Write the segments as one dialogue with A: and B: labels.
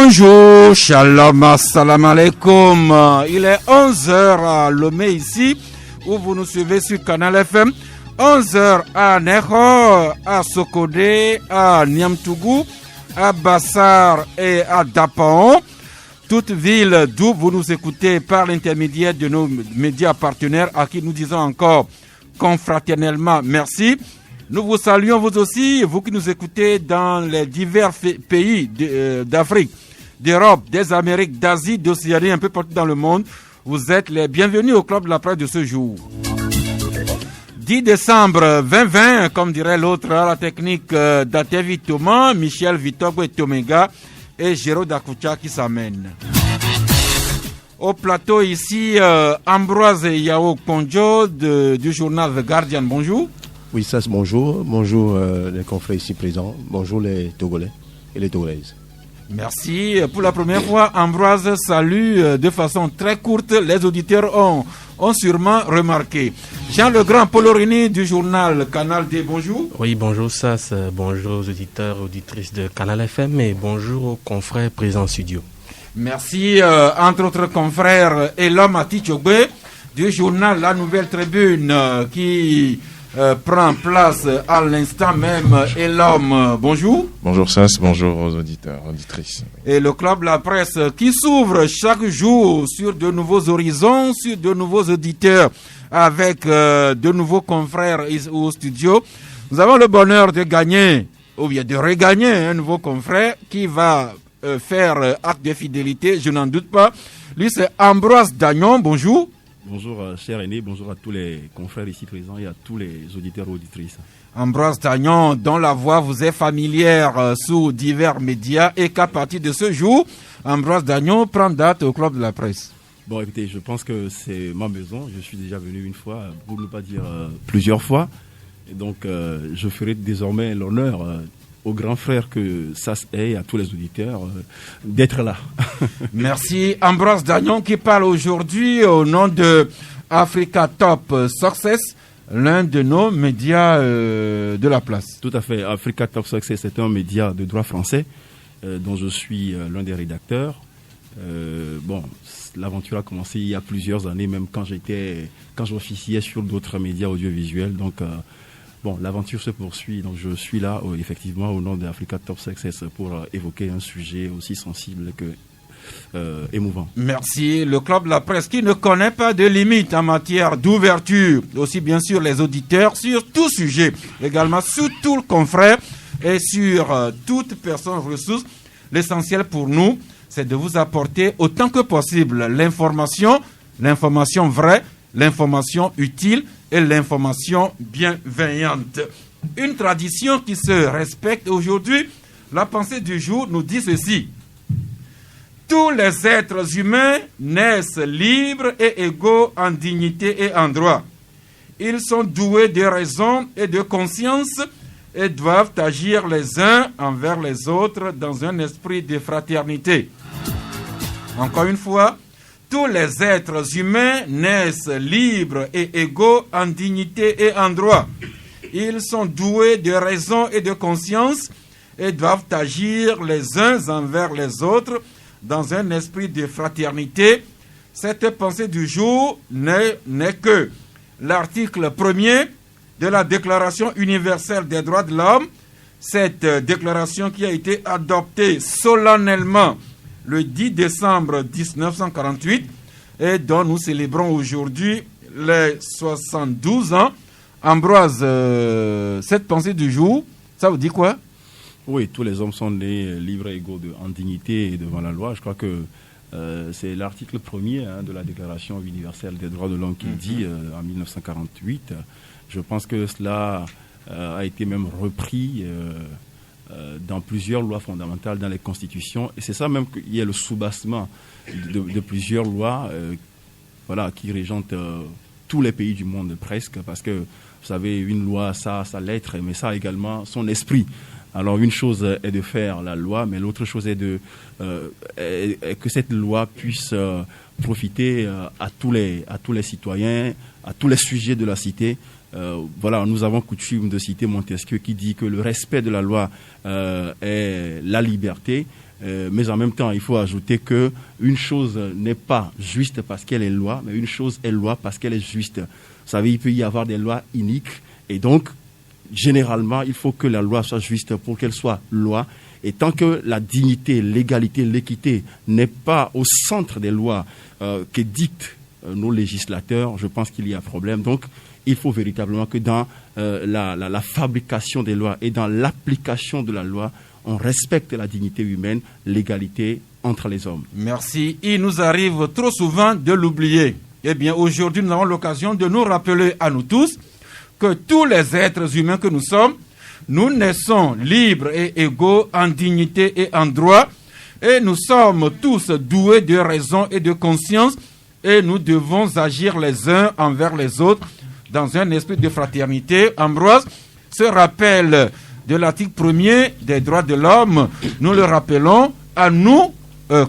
A: Bonjour, shalom, assalamu alaikum. Il est 11h à Lomé ici, où vous nous suivez sur Canal FM. 11h à Neho, à Sokodé, à Niamtougou, à Bassar et à Dapaon. Toutes villes d'où vous nous écoutez par l'intermédiaire de nos médias partenaires à qui nous disons encore confraternellement merci. Nous vous saluons vous aussi, vous qui nous écoutez dans les divers pays d'Afrique, d'Europe, des Amériques, d'Asie, d'Océanie, un peu partout dans le monde. Vous êtes les bienvenus au Club de la Presse de ce jour. 10 décembre 2020, comme dirait l'autre, à la technique d'Atevi Thomas, Michel Vitogwe Tomega et Géraud Dakoucha qui s'amène. Au plateau ici, Ambroise Yao Konjo du journal The Guardian. Bonjour.
B: Oui, ça c'est bonjour. Bonjour les confrères ici présents. Bonjour les Togolais et les Togolaises.
A: Merci. Pour la première fois, Ambroise salue de façon très courte. Les auditeurs ont sûrement remarqué. Jean Legrand Polorini du journal Canal D, bonjour.
C: Oui, bonjour Sass, bonjour aux auditeurs, auditrices de Canal FM et bonjour aux confrères présents en studio.
A: Merci, entre autres confrères, Elom Atichogbe du journal La Nouvelle Tribune qui prend place à l'instant même. Elom, bonjour.
D: Bonjour Sass, bonjour aux auditeurs, auditrices. Et
A: le Club La Presse qui s'ouvre chaque jour sur de nouveaux horizons, sur de nouveaux auditeurs, avec de nouveaux confrères au studio. Nous avons le bonheur de gagner, ou bien de regagner un nouveau confrère qui va faire acte de fidélité, je n'en doute pas. Lui, c'est Ambroise Dagnon, bonjour.
E: Bonjour cher Aîné, bonjour à tous les confrères ici présents et à tous les auditeurs et auditrices.
A: Ambroise Dagnon, dont la voix vous est familière sous divers médias et qu'à partir de ce jour, Ambroise Dagnon prend date au Club de la Presse.
E: Bon écoutez, je pense que c'est ma maison, je suis déjà venu une fois, pour ne pas dire plusieurs fois. Et donc je ferai désormais l'honneur aux grands frères que SAS est et à tous les auditeurs d'être là.
A: Merci Ambroise Dagnon qui parle aujourd'hui au nom de Africa Top Success, l'un de nos médias de la place.
E: Tout à fait, Africa Top Success est un média de droit français dont je suis l'un des rédacteurs. L'aventure a commencé il y a plusieurs années, même quand j'officiais sur d'autres médias audiovisuels. Donc l'aventure se poursuit, donc je suis là effectivement au nom d'Africa Top Success pour évoquer un sujet aussi sensible que émouvant.
A: Merci. Le Club de la Presse qui ne connaît pas de limite en matière d'ouverture, aussi bien sûr les auditeurs, sur tout sujet, également sur tout le confrère et sur toute personne ressource. L'essentiel pour nous, c'est de vous apporter autant que possible l'information vraie, l'information utile et l'information bienveillante. Une tradition qui se respecte aujourd'hui. La pensée du jour nous dit ceci. Tous les êtres humains naissent libres et égaux en dignité et en droit. Ils sont doués de raison et de conscience et doivent agir les uns envers les autres dans un esprit de fraternité. Encore une fois, tous les êtres humains naissent libres et égaux en dignité et en droit. Ils sont doués de raison et de conscience et doivent agir les uns envers les autres dans un esprit de fraternité. Cette pensée du jour n'est que l'article 1er de la Déclaration universelle des droits de l'homme. Cette déclaration qui a été adoptée solennellement le 10 décembre 1948 et dont nous célébrons aujourd'hui les 72 ans. Ambroise, cette pensée du jour, ça vous dit quoi?
E: Oui, tous les hommes sont nés libres et égaux en dignité et devant la loi. Je crois que c'est l'article 1er de la Déclaration universelle des droits de l'homme qui dit en 1948. Je pense que cela a été même repris dans plusieurs lois fondamentales, dans les constitutions. Et c'est ça même qu'il y a le soubassement de plusieurs lois qui régentent tous les pays du monde presque. Parce que, vous savez, une loi, ça a sa lettre, mais ça a également son esprit. Alors une chose est de faire la loi, mais l'autre chose est que cette loi puisse profiter à tous les citoyens, à tous les sujets de la cité. Nous avons coutume de citer Montesquieu qui dit que le respect de la loi est la liberté, Mais en même temps, il faut ajouter que une chose n'est pas juste parce qu'elle est loi, mais une chose est loi parce qu'elle est juste. Vous savez, il peut y avoir des lois iniques et donc, généralement, il faut que la loi soit juste pour qu'elle soit loi. Et tant que la dignité, l'égalité, l'équité n'est pas au centre des lois que dictent nos législateurs, je pense qu'il y a problème. Donc, il faut véritablement que dans la fabrication des lois et dans l'application de la loi, on respecte la dignité humaine, l'égalité entre les hommes.
A: Merci. Il nous arrive trop souvent de l'oublier. Eh bien, aujourd'hui, nous avons l'occasion de nous rappeler à nous tous que tous les êtres humains que nous sommes, nous naissons libres et égaux en dignité et en droit, et nous sommes tous doués de raison et de conscience, et nous devons agir les uns envers les autres dans un esprit de fraternité. Ambroise se rappelle de l'article 1er des droits de l'homme. Nous le rappelons à nous,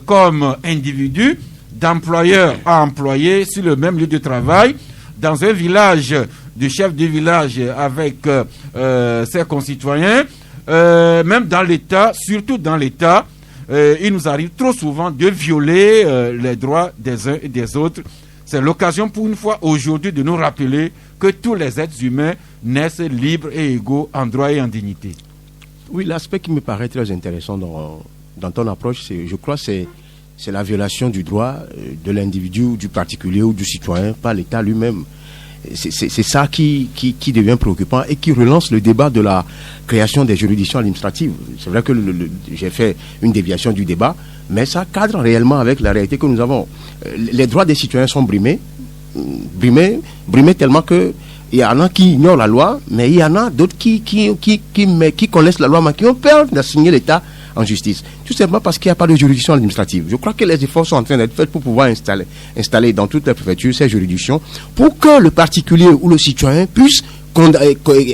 A: comme individus, d'employeurs à employés sur le même lieu de travail, dans un village, du chef de village avec ses concitoyens, même dans l'État, surtout dans l'État, il nous arrive trop souvent de violer les droits des uns et des autres. C'est l'occasion pour une fois aujourd'hui de nous rappeler que tous les êtres humains naissent libres et égaux en droit et en dignité.
B: Oui, l'aspect qui me paraît très intéressant dans ton approche, je crois, c'est la violation du droit de l'individu, du particulier ou du citoyen par l'État lui-même. C'est ça qui devient préoccupant et qui relance le débat de la création des juridictions administratives. C'est vrai que j'ai fait une déviation du débat, mais ça cadre réellement avec la réalité que nous avons. Les droits des citoyens sont brimés tellement que il y en a qui ignorent la loi, mais il y en a d'autres qui connaissent la loi, mais qui ont peur d'assigner l'État en justice. Tout simplement parce qu'il n'y a pas de juridiction administrative. Je crois que les efforts sont en train d'être faits pour pouvoir installer dans toutes les préfectures ces juridictions pour que le particulier ou le citoyen puisse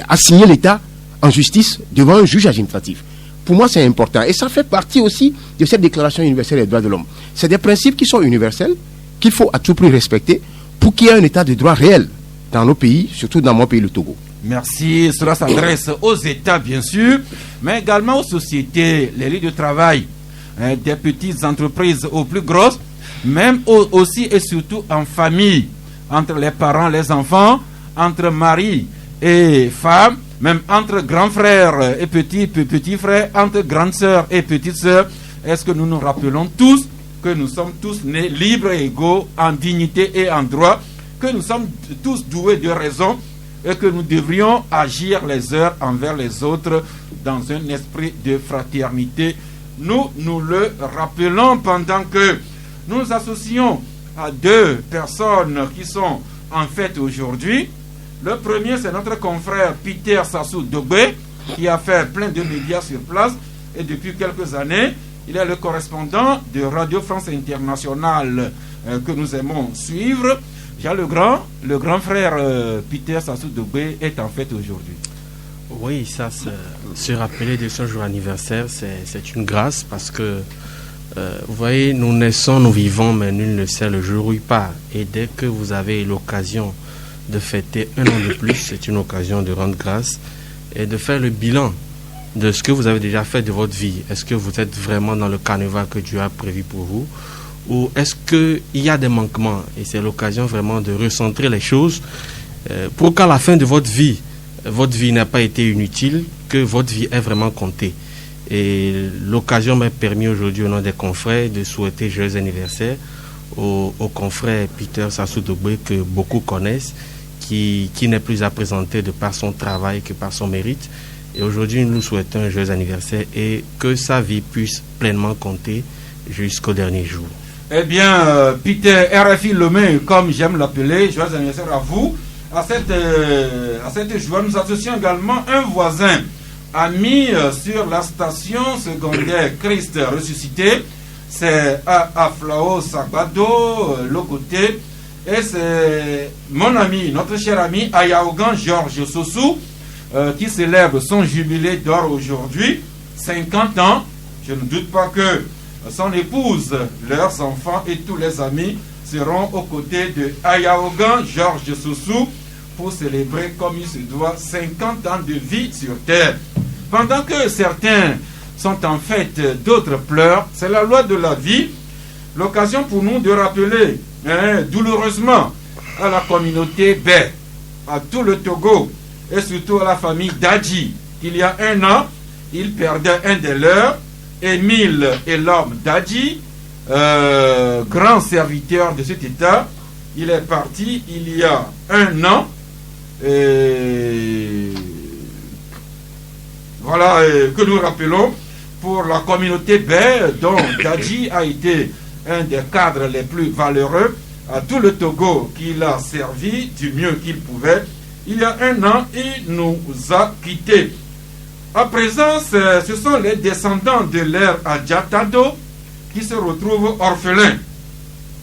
B: assigner l'État en justice devant un juge administratif. Pour moi, c'est important. Et ça fait partie aussi de cette Déclaration universelle des droits de l'homme. C'est des principes qui sont universels, qu'il faut à tout prix respecter pour qu'il y ait un état de droit réel dans nos pays, surtout dans mon pays, le Togo.
A: Merci. Cela s'adresse aux États, bien sûr, mais également aux sociétés, les lieux de travail, des petites entreprises aux plus grosses, même aussi et surtout en famille, entre les parents, les enfants, entre mari et femme, même entre grands frères et petits frères, entre grandes sœurs et petites sœurs. Est-ce que nous nous rappelons tous que nous sommes tous nés libres et égaux en dignité et en droit, que nous sommes tous doués de raison et que nous devrions agir les uns envers les autres dans un esprit de fraternité. Nous le rappelons pendant que nous nous associons à deux personnes qui sont en fête aujourd'hui. Le premier, c'est notre confrère Peter Sassou Dogbe, qui a fait plein de médias sur place et depuis quelques années, il est le correspondant de Radio France Internationale que nous aimons suivre. Jean le grand frère Peter Sassou Dogbe est en fête aujourd'hui.
C: Oui, ça, se rappeler de son jour anniversaire, c'est une grâce parce que, vous voyez, nous naissons, nous vivons, mais nul ne sait le jour où il part. Et dès que vous avez l'occasion de fêter un an de plus, c'est une occasion de rendre grâce et de faire le bilan de ce que vous avez déjà fait de votre vie. Est-ce que vous êtes vraiment dans le carnaval que Dieu a prévu pour vous? Ou est-ce qu'il y a des manquements? Et c'est l'occasion vraiment de recentrer les choses pour qu'à la fin de votre vie n'a pas été inutile, que votre vie ait vraiment compté. Et l'occasion m'a permis aujourd'hui, au nom des confrères, de souhaiter joyeux anniversaire au confrère Peter Sassou Dogbe, que beaucoup connaissent, qui n'est plus à présenter de par son travail que par son mérite. Et aujourd'hui, nous souhaitons un joyeux anniversaire et que sa vie puisse pleinement compter jusqu'au dernier jour.
A: Eh bien, Peter RFI Lomé, comme j'aime l'appeler, joyeux anniversaire à vous. À cette joie, nous associons également un voisin, ami sur la station secondaire Christ ressuscité. C'est Aflao Sagbado, Lokoté. Et c'est mon ami, notre cher ami Ayaogan Georges Sossou, qui célèbre son jubilé d'or aujourd'hui, 50 ans. Je ne doute pas que son épouse, leurs enfants et tous les amis seront aux côtés de Ayaogan Georges Sossou pour célébrer comme il se doit 50 ans de vie sur terre. Pendant que certains sont en fait d'autres pleurs. C'est la loi de la vie. L'occasion pour nous de rappeler douloureusement à la communauté Bé, à tout le Togo et surtout à la famille Dadji, qu'il y a 1 an, il perdait un des leurs, Émile Elom Dadji, grand serviteur de cet État. Il est parti il y a 1 an. Et voilà que nous rappelons pour la communauté Bé, dont Dadji a été un des cadres les plus valeureux à tout le Togo, qu'il a servi du mieux qu'il pouvait. Il y a 1 an, il nous a quittés. À présent, ce sont les descendants de l'ère Adjatado qui se retrouvent orphelins.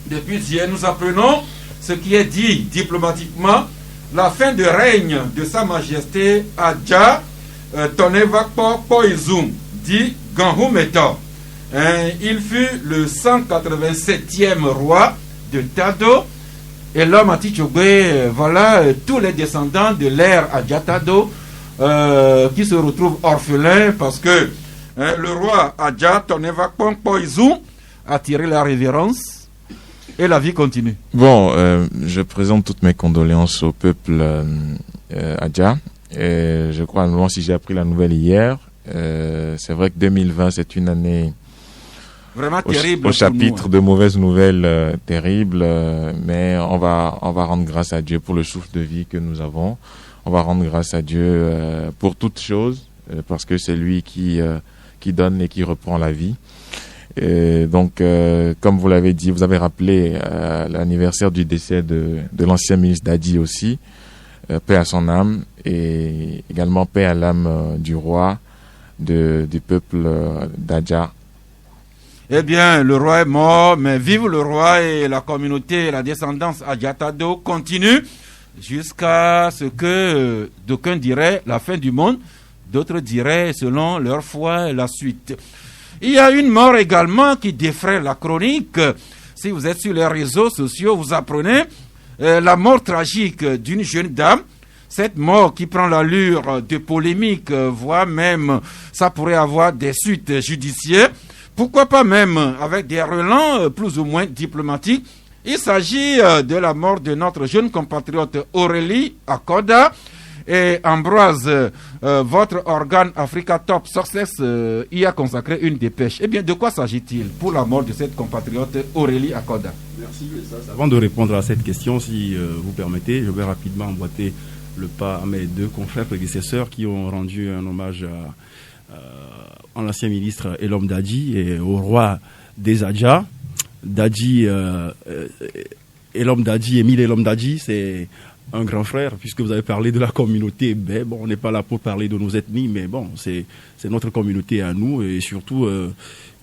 A: Depuis hier, nous apprenons ce qui est dit diplomatiquement, la fin de règne de Sa Majesté Adja Tonevakpo Poizum, dit Ganhumeto. Il fut le 187e roi de Tado. Et l'homme a dit, voilà tous les descendants de l'ère Adjatado qui se retrouvent orphelins parce que le roi Adja Tonevakpo Poizum a tiré la révérence et la vie continue.
D: Bon, je présente toutes mes condoléances au peuple Adja. Et je crois, moi, si j'ai appris la nouvelle hier, c'est vrai que 2020, c'est une année
A: vraiment terrible
D: au chapitre de mauvaises nouvelles terribles, mais on va rendre grâce à Dieu pour le souffle de vie que nous avons. On va rendre grâce à Dieu pour toutes choses, parce que c'est lui qui donne et qui reprend la vie. Et donc, comme vous l'avez dit, vous avez rappelé l'anniversaire du décès de l'ancien ministre Dadji aussi, paix à son âme, et également paix à l'âme du roi du peuple d'Adja.
A: Eh bien, le roi est mort, mais vive le roi, et la communauté, la descendance Adjatado continue jusqu'à ce que d'aucuns diraient la fin du monde, d'autres diraient, selon leur foi, la suite. Il y a une mort également qui défraie la chronique. Si vous êtes sur les réseaux sociaux, vous apprenez la mort tragique d'une jeune dame. Cette mort qui prend l'allure de polémique, voire même ça pourrait avoir des suites judiciaires. Pourquoi pas même avec des relents plus ou moins diplomatiques. Il s'agit de la mort de notre jeune compatriote Aurélie Akoda. Et Ambroise, votre organe Africa Top Success y a consacré une dépêche. Eh bien, de quoi s'agit-il pour la mort de cette compatriote Aurélie Akoda?
E: Merci. Avant de répondre à cette question, si vous permettez, je vais rapidement emboîter le pas à mes 2 confrères prédécesseurs qui ont rendu un hommage à l'ancien ministre Elom Dadji et au roi des Adja. Dadji, Elom Dadji, Émile Elom Dadji, c'est un grand frère, puisque vous avez parlé de la communauté. Ben, bon, on n'est pas là pour parler de nos ethnies, mais bon, c'est notre communauté à nous, et surtout,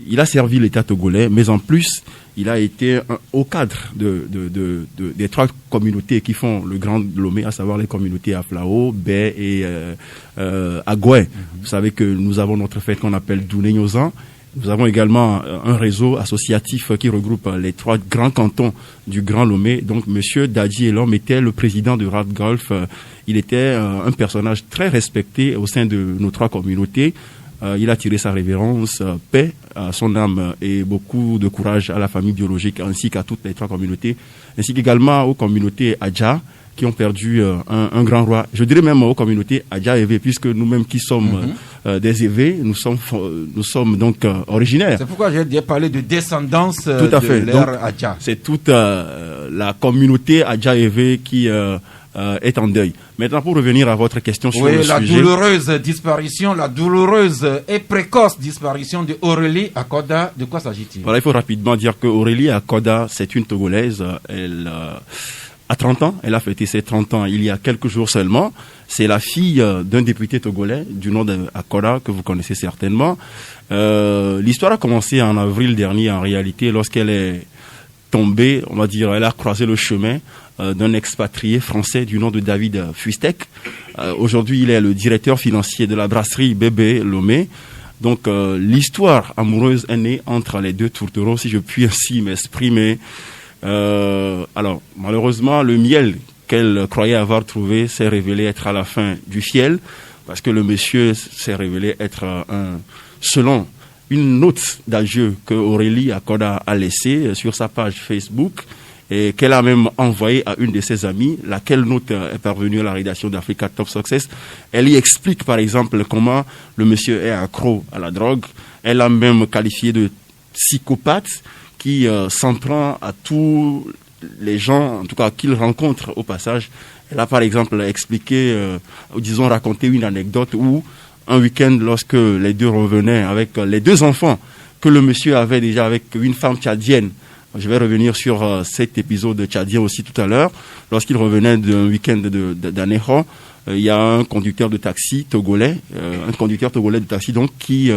E: il a servi l'État togolais, mais en plus, il a été un haut cadre des 3 communautés qui font le Grand Lomé, à savoir les communautés Aflao, Bé et Agoué. Vous savez que nous avons notre fête qu'on appelle Douné-Nyozan. Nous avons également un réseau associatif qui regroupe les 3 grands cantons du Grand Lomé. Donc, Monsieur Dadji Elom était le président de Rad Golf. Il était un personnage très respecté au sein de nos 3 communautés. Il a tiré sa révérence, paix à son âme et beaucoup de courage à la famille biologique ainsi qu'à toutes les 3 communautés, ainsi qu'également aux communautés Adja qui ont perdu un grand roi. Je dirais même aux communautés Adja Evé, puisque nous-mêmes qui sommes des Evé, nous sommes donc originaires.
A: C'est pourquoi j'ai parlé de descendance
E: tout à fait.
A: De l'ère Adja.
E: C'est toute la communauté Adja Evé qui est en deuil. Maintenant, pour revenir à votre question sur le sujet...
A: la douloureuse et précoce disparition de Aurélie Akoda, de quoi s'agit-il?
E: Voilà, il faut rapidement dire que Aurélie Akoda, c'est une Togolaise. Elle a 30 ans, elle a fêté ses 30 ans il y a quelques jours seulement. C'est la fille d'un député togolais du nom d'Akoda, que vous connaissez certainement. L'histoire a commencé en avril dernier, en réalité, lorsqu'elle est tombée, on va dire, elle a croisé le chemin d'un expatrié français du nom de David Fuistek. Aujourd'hui, il est le directeur financier de la brasserie Bébé Lomé. Donc, l'histoire amoureuse est née entre les 2 tourtereaux, si je puis ainsi m'exprimer. Alors, malheureusement, le miel qu'elle croyait avoir trouvé s'est révélé être à la fin du fiel, parce que le monsieur s'est révélé être selon une note d'adieu que Aurélie Akoda a laissée sur sa page Facebook et qu'elle a même envoyée à une de ses amies, laquelle note est parvenue à la rédaction d'Africa Top Success. Elle y explique par exemple comment le monsieur est accro à la drogue. Elle a même qualifié de psychopathe qui s'en prend à tous les gens, en tout cas qu'il rencontre au passage. Elle a par exemple expliqué, disons raconté une anecdote où un week-end, lorsque les deux revenaient avec les deux enfants que le monsieur avait déjà avec une femme tchadienne. Je vais revenir sur cet épisode tchadien aussi tout à l'heure. Lorsqu'ils revenaient d'un week-end d'Aného, il y a un conducteur de taxi togolais, de taxi donc qui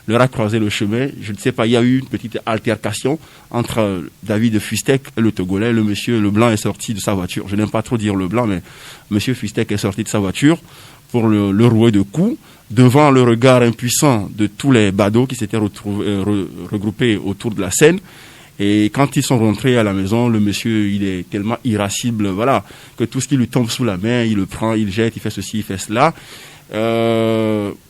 E: leur a croisé le chemin. Je ne sais pas, il y a eu une petite altercation entre David Fustek et le Togolais. Le monsieur, le blanc, est sorti de sa voiture. Je n'aime pas trop dire le blanc, mais monsieur Fustek est sorti de sa voiture pour le rouer de coups, devant le regard impuissant de tous les badauds qui s'étaient regroupés autour de la scène. Et quand ils sont rentrés à la maison, le monsieur, il est tellement irascible, voilà, que tout ce qui lui tombe sous la main, il le prend, il jette, il fait ceci, il fait cela.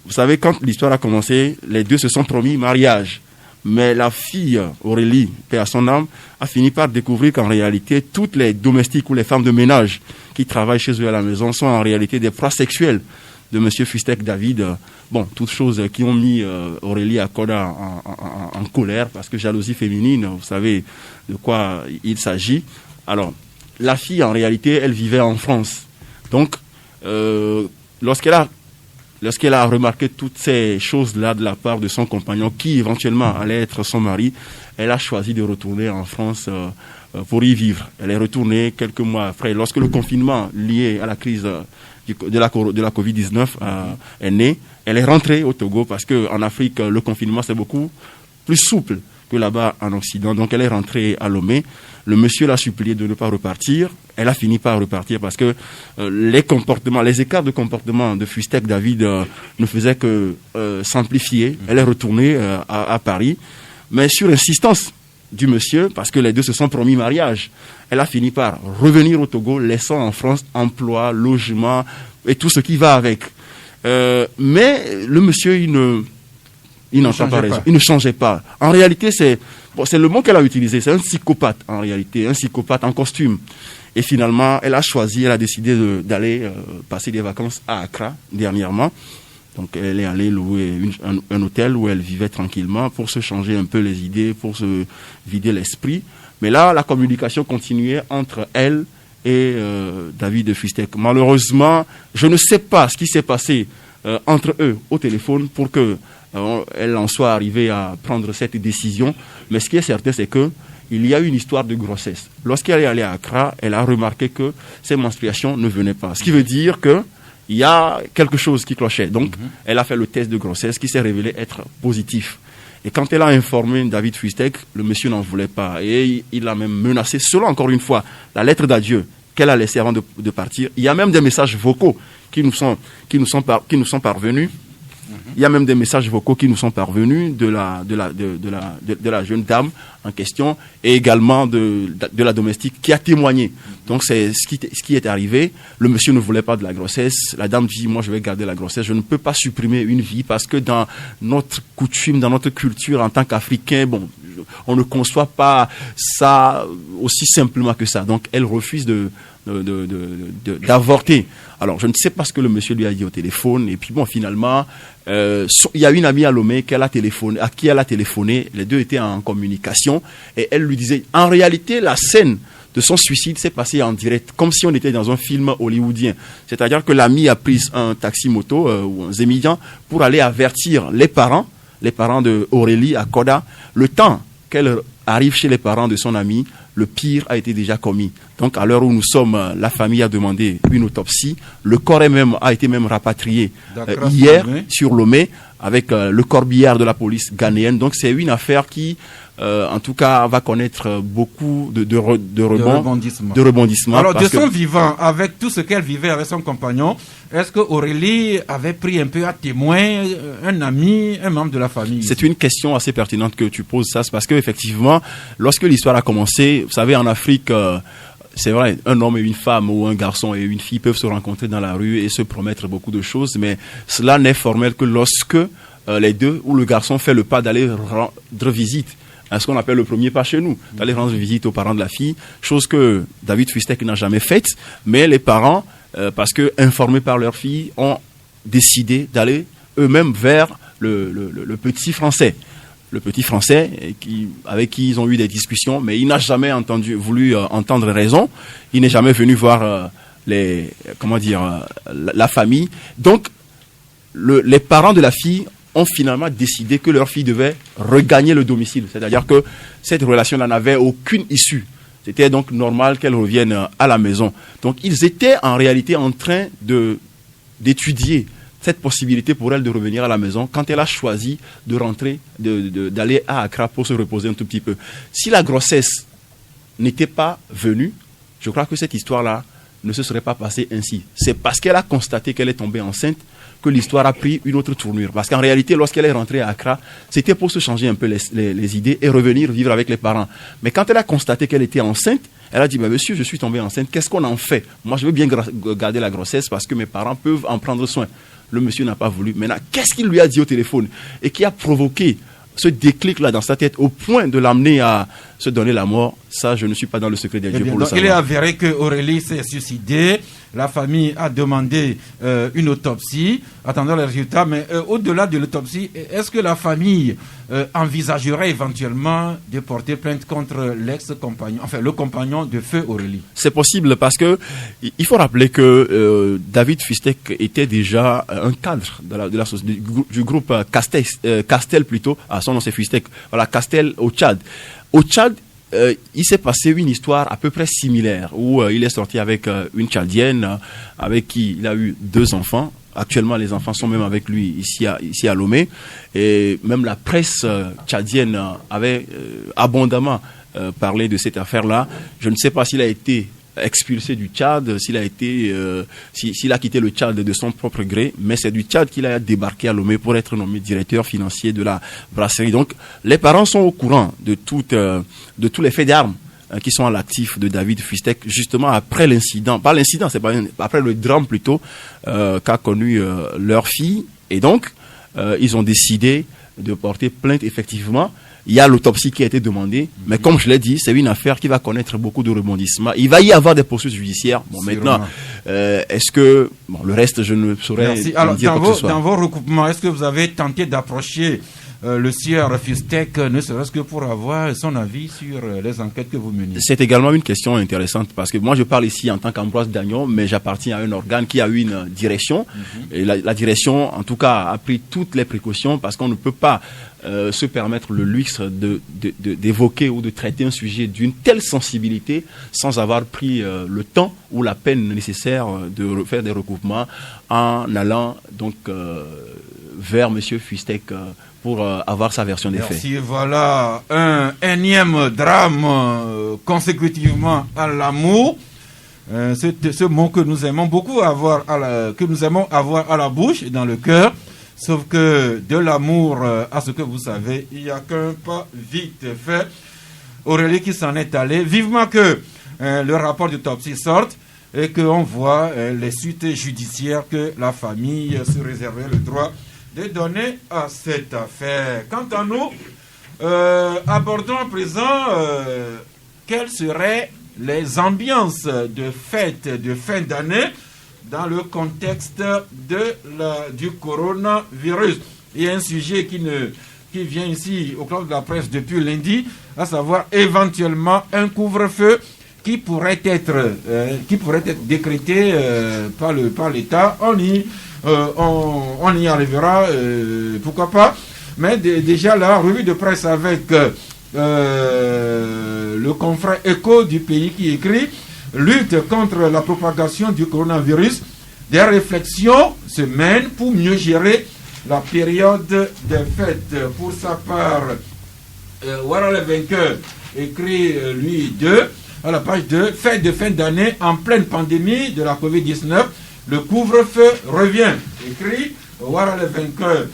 E: Vous savez, quand l'histoire a commencé, les deux se sont promis mariage. Mais la fille, Aurélie, paix à son âme, a fini par découvrir qu'en réalité, toutes les domestiques ou les femmes de ménage qui travaillent chez eux à la maison sont en réalité des proies sexuelles de monsieur Fustek David. Bon, toutes choses qui ont mis Aurélie Akoda en colère, parce que jalousie féminine, vous savez de quoi il s'agit. Alors, la fille, en réalité, elle vivait en France. Donc, lorsqu'elle a remarqué toutes ces choses-là de la part de son compagnon, qui éventuellement allait être son mari, elle a choisi de retourner en France pour y vivre. Elle est retournée quelques mois après, lorsque le confinement lié à la crise de la Covid-19 est né. Elle est rentrée au Togo parce qu'en Afrique, le confinement, c'est beaucoup plus souple que là-bas en Occident. Donc, elle est rentrée à Lomé. Le monsieur l'a supplié de ne pas repartir. Elle a fini par repartir parce que les écarts de comportement de Fustek David ne faisaient que s'amplifier. Elle est retournée à Paris. Mais sur insistance du monsieur, parce que les deux se sont promis mariage, elle a fini par revenir au Togo, laissant en France emploi, logement et tout ce qui va avec. Mais le monsieur, il n'entend pas raison. Il ne changeait pas. En réalité, c'est le mot qu'elle a utilisé. C'est un psychopathe, en réalité. Un psychopathe en costume. Et finalement, elle a décidé d'aller passer des vacances à Accra, dernièrement. Donc, elle est allée louer un hôtel où elle vivait tranquillement pour se changer un peu les idées, pour se vider l'esprit. Mais là, la communication continuait entre elle et David Fustek. Malheureusement, je ne sais pas ce qui s'est passé entre eux au téléphone pour qu'elle en soit arrivée à prendre cette décision. Mais ce qui est certain, c'est qu'il y a eu une histoire de grossesse. Lorsqu'elle est allée à Accra, elle a remarqué que ses menstruations ne venaient pas. Ce qui veut dire que il y a quelque chose qui clochait. Donc, elle a fait le test de grossesse qui s'est révélé être positif. Et quand elle a informé David Fustek, le monsieur n'en voulait pas. Et il l'a même menacé, selon encore une fois la lettre d'adieu qu'elle a laissée avant de partir. Il y a même des messages vocaux qui nous sont parvenus. Il y a même des messages vocaux qui nous sont parvenus de la jeune dame en question et également de la domestique qui a témoigné. Donc c'est ce qui est arrivé. Le monsieur ne voulait pas de la grossesse. La dame dit, moi je vais garder la grossesse. Je ne peux pas supprimer une vie parce que dans notre coutume, dans notre culture en tant qu'Africain, bon, on ne conçoit pas ça aussi simplement que ça. Donc elle refuse d'avorter. Alors, je ne sais pas ce que le monsieur lui a dit au téléphone. Et puis bon, finalement, il y a une amie à Lomé à qui elle a téléphoné. Les deux étaient en communication. Et elle lui disait, en réalité, la scène de son suicide s'est passée en direct, comme si on était dans un film hollywoodien. C'est-à-dire que l'amie a pris un taxi-moto ou un Zémidian pour aller avertir les parents de Aurélie Akoda, le temps qu'elle arrive chez les parents de son ami, le pire a été déjà commis. Donc, à l'heure où nous sommes, la famille a demandé une autopsie. Le corps a été même rapatrié hier sur Lomé avec le corbillard de la police ghanéenne. Donc, c'est une affaire qui, en tout cas, va connaître beaucoup de rebondissements.
A: Alors, de son vivant, avec tout ce qu'elle vivait avec son compagnon, est-ce que Aurélie avait pris un peu à témoin un ami, un membre de la famille?
E: C'est une question assez pertinente que tu poses, ça, parce qu'effectivement, lorsque l'histoire a commencé, vous savez, en Afrique, c'est vrai, un homme et une femme ou un garçon et une fille peuvent se rencontrer dans la rue et se promettre beaucoup de choses, mais cela n'est formel que lorsque les deux ou le garçon fait le pas d'aller rendre visite à ce qu'on appelle le premier pas chez nous, d'aller rendre visite aux parents de la fille, chose que David Fustek n'a jamais faite, mais les parents, parce que informés par leur fille, ont décidé d'aller eux-mêmes vers le petit français. Le petit français avec qui ils ont eu des discussions, mais il n'a jamais voulu entendre raison. Il n'est jamais venu voir la famille. Donc, les parents de la fille ont finalement décidé que leur fille devait regagner le domicile. C'est-à-dire que cette relation n'avait aucune issue. C'était donc normal qu'elle revienne à la maison. Donc, ils étaient en réalité en train d'étudier cette possibilité pour elle de revenir à la maison quand elle a choisi de rentrer, d'aller à Accra pour se reposer un tout petit peu. Si la grossesse n'était pas venue, je crois que cette histoire-là ne se serait pas passée ainsi. C'est parce qu'elle a constaté qu'elle est tombée enceinte que l'histoire a pris une autre tournure. Parce qu'en réalité, lorsqu'elle est rentrée à Accra, c'était pour se changer un peu les idées et revenir vivre avec les parents. Mais quand elle a constaté qu'elle était enceinte, elle a dit, monsieur, je suis tombée enceinte, qu'est-ce qu'on en fait? Moi, je veux bien garder la grossesse parce que mes parents peuvent en prendre soin. Le monsieur n'a pas voulu. Maintenant, qu'est-ce qu'il lui a dit au téléphone et qui a provoqué ce déclic-là dans sa tête au point de l'amener à se donner la mort? Ça, je ne suis pas dans le secret des dieux pour le savoir.
A: Il est avéré que Aurélie s'est suicidée. La famille a demandé une autopsie, attendant les résultats. Mais au-delà de l'autopsie, est-ce que la famille envisagerait éventuellement de porter plainte contre l'ex-compagnon, enfin le compagnon de feu Aurélie?
E: C'est possible parce que il faut rappeler que David Fustek était déjà un cadre du groupe Castel plutôt. Ah, son nom c'est Fustek. Voilà, Castel au Tchad. Au Tchad, il s'est passé une histoire à peu près similaire où il est sorti avec une Tchadienne avec qui il a eu 2 enfants. Actuellement, les enfants sont même avec lui ici à Lomé. Et même la presse tchadienne avait abondamment parlé de cette affaire-là. Je ne sais pas s'il a été expulsé du Tchad, s'il a quitté le Tchad de son propre gré, mais c'est du Tchad qu'il a débarqué à Lomé pour être nommé directeur financier de la brasserie. Donc, les parents sont au courant de tous les faits d'armes qui sont à l'actif de David Fustek, justement après l'incident, pas l'incident, c'est pas après le drame plutôt, qu'a connu leur fille. Et donc, ils ont décidé de porter plainte effectivement. Il y a l'autopsie qui a été demandée, mais comme je l'ai dit, c'est une affaire qui va connaître beaucoup de rebondissements. Il va y avoir des poursuites judiciaires. Bon, maintenant, est-ce que... Bon, le reste, je ne saurais dire quoi que ce soit.
A: Dans vos recoupements, est-ce que vous avez tenté d'approcher le sieur Fustek, ne serait-ce que pour avoir son avis sur les enquêtes que vous menez?
E: C'est également une question intéressante parce que moi je parle ici en tant qu'Ambroise Dagnon, mais j'appartiens à un organe qui a eu une direction. Et la direction, en tout cas, a pris toutes les précautions parce qu'on ne peut pas se permettre le luxe d'évoquer ou de traiter un sujet d'une telle sensibilité sans avoir pris le temps ou la peine nécessaire de faire des recoupements en allant donc vers monsieur Fustek pour avoir sa version des faits.
A: Merci, voilà un énième drame consécutivement à l'amour. Ce mot que nous aimons beaucoup avoir à la bouche et dans le cœur. Sauf que de l'amour à ce que vous savez, il n'y a qu'un pas vite fait. Aurélie qui s'en est allée. Vivement que le rapport d'autopsie sorte et qu'on voit les suites judiciaires que la famille se réservait le droit de donner à cette affaire. Quant à nous, abordons à présent quelles seraient les ambiances de fête de fin d'année dans le contexte du coronavirus. Il y a un sujet qui vient ici au club de la presse depuis lundi, à savoir éventuellement un couvre-feu qui pourrait être décrété par l'État. On y arrivera, pourquoi pas. Mais déjà la revue de presse avec le confrère Écho du Pays qui écrit lutte contre la propagation du coronavirus. Des réflexions se mènent pour mieux gérer la période des fêtes. Pour sa part, voilà le vainqueur écrit lui 2 à la page 2, fête de fin d'année en pleine pandémie de la Covid-19. Le couvre-feu revient, écrit voilà le vainqueur.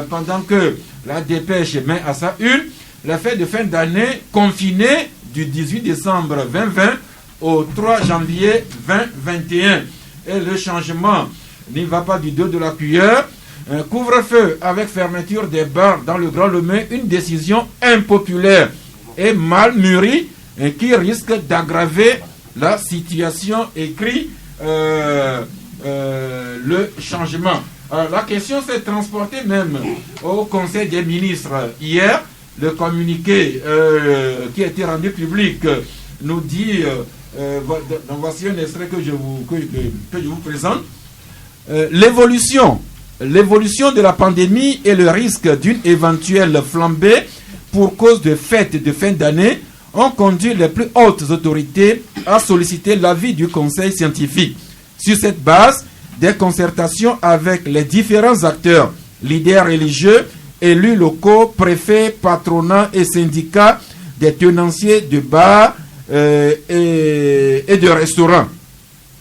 A: Pendant que la dépêche met à sa une, la fête de fin d'année confinée du 18 décembre 2020 au 3 janvier 2021. Et le changement n'y va pas du dos de la cuillère. Un couvre-feu avec fermeture des bars dans le Grand Lomé, une décision impopulaire et mal mûrie et qui risque d'aggraver la situation, écrit le changement. Alors, la question s'est transportée même au Conseil des ministres hier. Le communiqué qui a été rendu public nous dit, donc voici un extrait que je vous présente. L'évolution de la pandémie et le risque d'une éventuelle flambée pour cause de fêtes de fin d'année ont conduit les plus hautes autorités à solliciter l'avis du Conseil scientifique. Sur cette base, des concertations avec les différents acteurs, leaders religieux, élus locaux, préfets, patronats et syndicats des tenanciers de bars et de restaurants.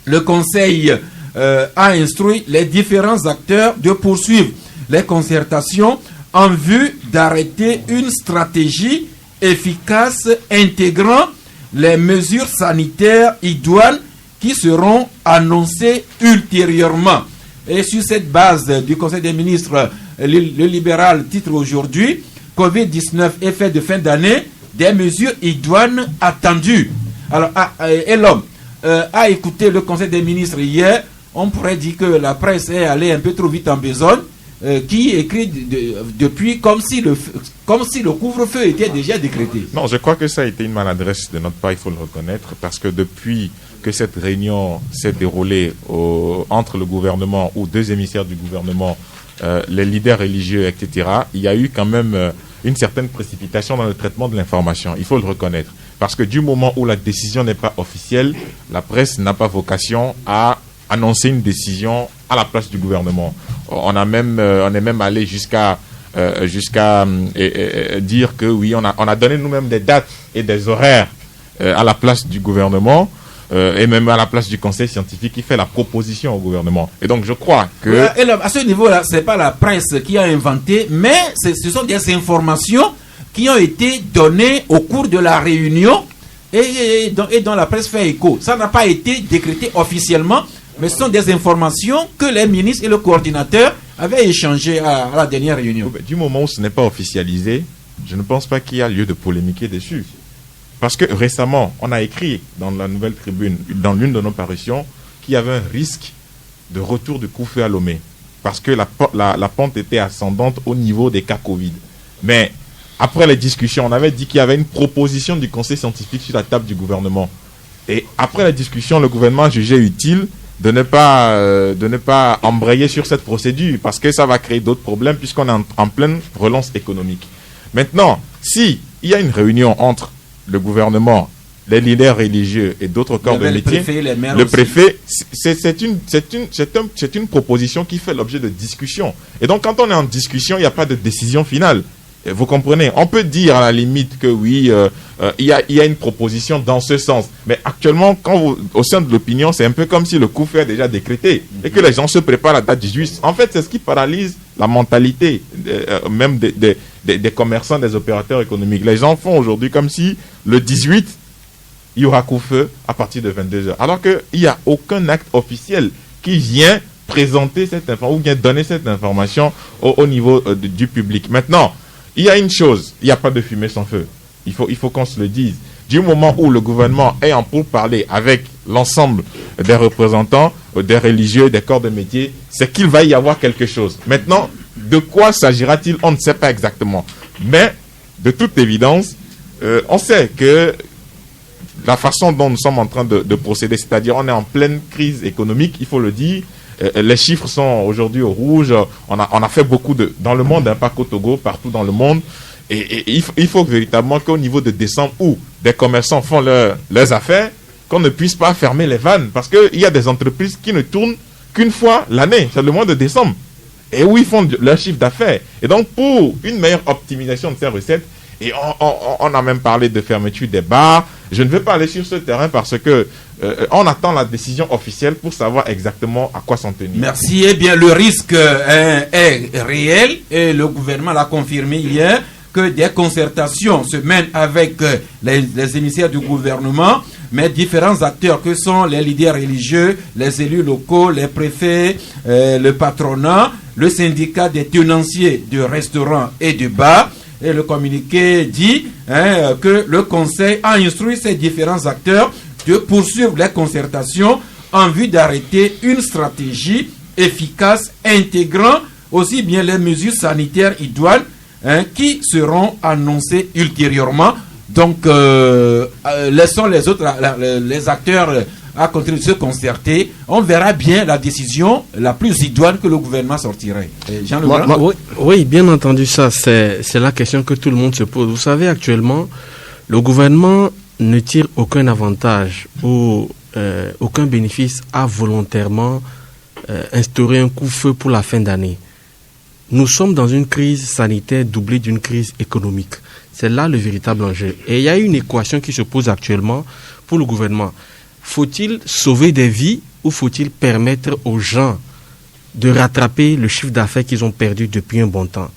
A: Le Conseil a instruit les différents acteurs de poursuivre les concertations en vue d'arrêter une stratégie efficace intégrant les mesures sanitaires idoines qui seront annoncées ultérieurement. Et sur cette base du Conseil des ministres, le libéral titre aujourd'hui Covid-19 effet de fin d'année, des mesures idoines attendues. Alors, et l'homme a écouté le Conseil des ministres hier. On pourrait dire que la presse est allée un peu trop vite en besogne, qui écrit depuis comme si le couvre-feu était déjà décrété.
D: Non, je crois que ça a été une maladresse de notre part, il faut le reconnaître, parce que depuis que cette réunion s'est déroulée entre le gouvernement ou deux émissaires du gouvernement, les leaders religieux, etc., il y a eu quand même une certaine précipitation dans le traitement de l'information, il faut le reconnaître. Parce que du moment où la décision n'est pas officielle, la presse n'a pas vocation à annoncer une décision à la place du gouvernement. On est même allé jusqu'à dire que oui, on a donné nous-mêmes des dates et des horaires à la place du gouvernement et même à la place du conseil scientifique qui fait la proposition au gouvernement. Et donc je crois que...
A: Et là, à ce niveau-là, ce n'est pas la presse qui a inventé, mais ce sont des informations qui ont été données au cours de la réunion et dont la presse fait écho. Ça n'a pas été décrété officiellement, mais ce sont des informations que les ministres et le coordinateur avaient échangées à la dernière réunion.
D: Du moment où ce n'est pas officialisé, je ne pense pas qu'il y a lieu de polémiquer dessus. Parce que récemment, on a écrit dans la Nouvelle Tribune, dans l'une de nos parutions, qu'il y avait un risque de retour du couvre-feu à Lomé. Parce que la pente était ascendante au niveau des cas Covid. Mais après les discussions, on avait dit qu'il y avait une proposition du conseil scientifique sur la table du gouvernement. Et après la discussion, le gouvernement a jugé utile de ne pas embrayer sur cette procédure parce que ça va créer d'autres problèmes puisqu'on est en pleine relance économique. Maintenant, si il y a une réunion entre le gouvernement, les leaders religieux et d'autres corps de métier, le préfet, c'est une proposition qui fait l'objet de discussion. Et donc quand on est en discussion, il n'y a pas de décision finale. Vous comprenez? On peut dire à la limite que oui, il y a une proposition dans ce sens. Mais actuellement, au sein de l'opinion, c'est un peu comme si le couvre-feu est déjà décrété et que les gens se préparent à la date du 18. En fait, c'est ce qui paralyse la mentalité même des commerçants, des opérateurs économiques. Les gens font aujourd'hui comme si le 18, il y aura couvre-feu à partir de 22h. Alors qu'il n'y a aucun acte officiel qui vient présenter cette information ou bien donner cette information au niveau du public. Maintenant, il y a une chose, il n'y a pas de fumée sans feu. Il faut qu'on se le dise. Du moment où le gouvernement est en pourparlers avec l'ensemble des représentants, des religieux, des corps de métier, c'est qu'il va y avoir quelque chose. Maintenant, de quoi s'agira-t-il? On ne sait pas exactement. Mais, de toute évidence, on sait que la façon dont nous sommes en train de procéder, c'est-à-dire on est en pleine crise économique, il faut le dire. Les chiffres sont aujourd'hui au rouge. On a fait beaucoup dans le monde, pas qu'au Togo, partout dans le monde. Et il faut véritablement qu'au niveau de décembre, où des commerçants font leurs affaires, qu'on ne puisse pas fermer les vannes. Parce qu'il y a des entreprises qui ne tournent qu'une fois l'année, c'est le mois de décembre. Et où ils font leur chiffre d'affaires. Et donc, pour une meilleure optimisation de ces recettes, et on a même parlé de fermeture des bars. Je ne vais pas aller sur ce terrain parce que on attend la décision officielle pour savoir exactement à quoi s'en tenir.
A: Merci. Eh bien, le risque est réel et le gouvernement l'a confirmé hier que des concertations se mènent avec les émissaires du gouvernement, mais différents acteurs que sont les leaders religieux, les élus locaux, les préfets, le patronat, le syndicat des tenanciers de restaurants et de bars. Et le communiqué dit que le Conseil a instruit ces différents acteurs de poursuivre les concertations en vue d'arrêter une stratégie efficace intégrant aussi bien les mesures sanitaires idoines qui seront annoncées ultérieurement. Donc, laissons les autres, les acteurs à continuer de se concerter. On verra bien la décision la plus idoine que le gouvernement sortirait. Jean Legrand?
C: Oui, bien entendu, ça, c'est la question que tout le monde se pose. Vous savez, actuellement, le gouvernement ne tire aucun avantage ou aucun bénéfice à volontairement instaurer un coup-feu pour la fin d'année. Nous sommes dans une crise sanitaire doublée d'une crise économique. C'est là le véritable enjeu. Et il y a une équation qui se pose actuellement pour le gouvernement. Faut-il sauver des vies ou faut-il permettre aux gens de rattraper le chiffre d'affaires qu'ils ont perdu depuis un bon temps?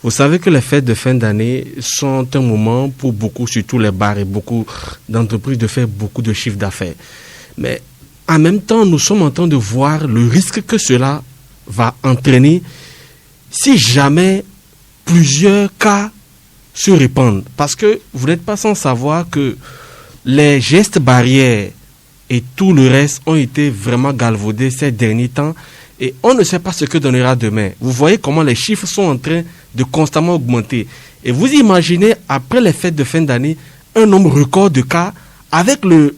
C: Vous savez que les fêtes de fin d'année sont un moment pour beaucoup, surtout les bars et beaucoup d'entreprises, de faire beaucoup de chiffre d'affaires. Mais en même temps, nous sommes en train de voir le risque que cela va entraîner si jamais plusieurs cas se répandent. Parce que vous n'êtes pas sans savoir que les gestes barrières et tout le reste ont été vraiment galvaudés ces derniers temps et on ne sait pas ce que donnera demain. Vous voyez comment les chiffres sont en train de constamment augmenter. Et vous imaginez, après les fêtes de fin d'année, un nombre record de cas avec le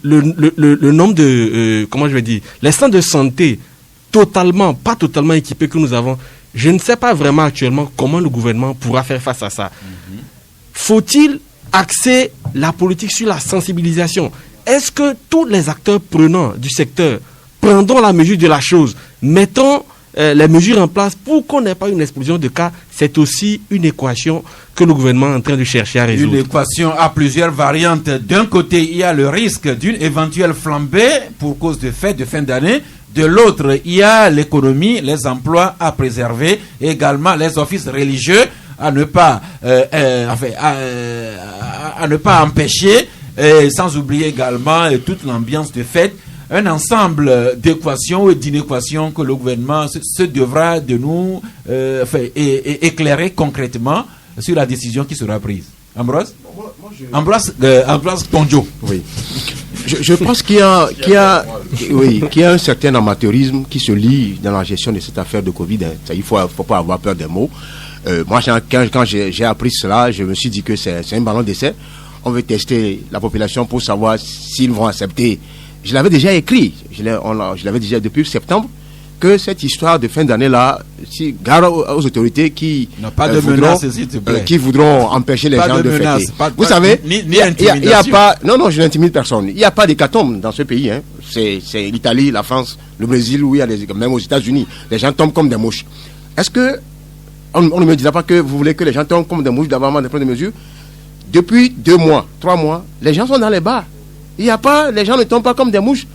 C: nombre de, les centres de santé pas totalement équipés que nous avons. Je ne sais pas vraiment actuellement comment le gouvernement pourra faire face à ça. Faut-il axer la politique sur la sensibilisation? Est-ce que tous les acteurs prenants du secteur prendront la mesure de la chose, mettront les mesures en place pour qu'on n'ait pas une explosion de cas? C'est aussi une équation que le gouvernement est en train de chercher à résoudre.
A: Une équation à plusieurs variantes. D'un côté, il y a le risque d'une éventuelle flambée pour cause de fêtes de fin d'année. De l'autre, il y a l'économie, les emplois à préserver, et également les offices religieux à ne pas, à ne pas empêcher, sans oublier également toute l'ambiance de fête. Un ensemble d'équations et d'inéquations que le gouvernement se devra de nous éclairer concrètement sur la décision qui sera prise. Ambroise? Ambroise Ponjo.
B: Oui. Je pense qu'il y a un certain amateurisme qui se lie dans la gestion de cette affaire de Covid. Il ne faut pas avoir peur des mots. Moi, quand j'ai appris cela, je me suis dit que c'est un ballon d'essai. On veut tester la population pour savoir s'ils vont accepter. Je l'avais déjà écrit, je l'avais déjà depuis septembre, que cette histoire de fin d'année-là, si gare aux autorités qui voudront empêcher les gens de fêter. Vous savez, il n'y a pas... Non, je n'intimide personne. Il n'y a pas d'hécatombe dans ce pays. Hein. C'est l'Italie, la France, le Brésil, où il y a même aux États-Unis. Les gens tombent comme des mouches. Est-ce que... On ne me dira pas que vous voulez que les gens tombent comme des mouches d'avant de prendre des mesures? Depuis 2 mois, 3 mois, les gens sont dans les bars. Les gens ne tombent pas comme des mouches.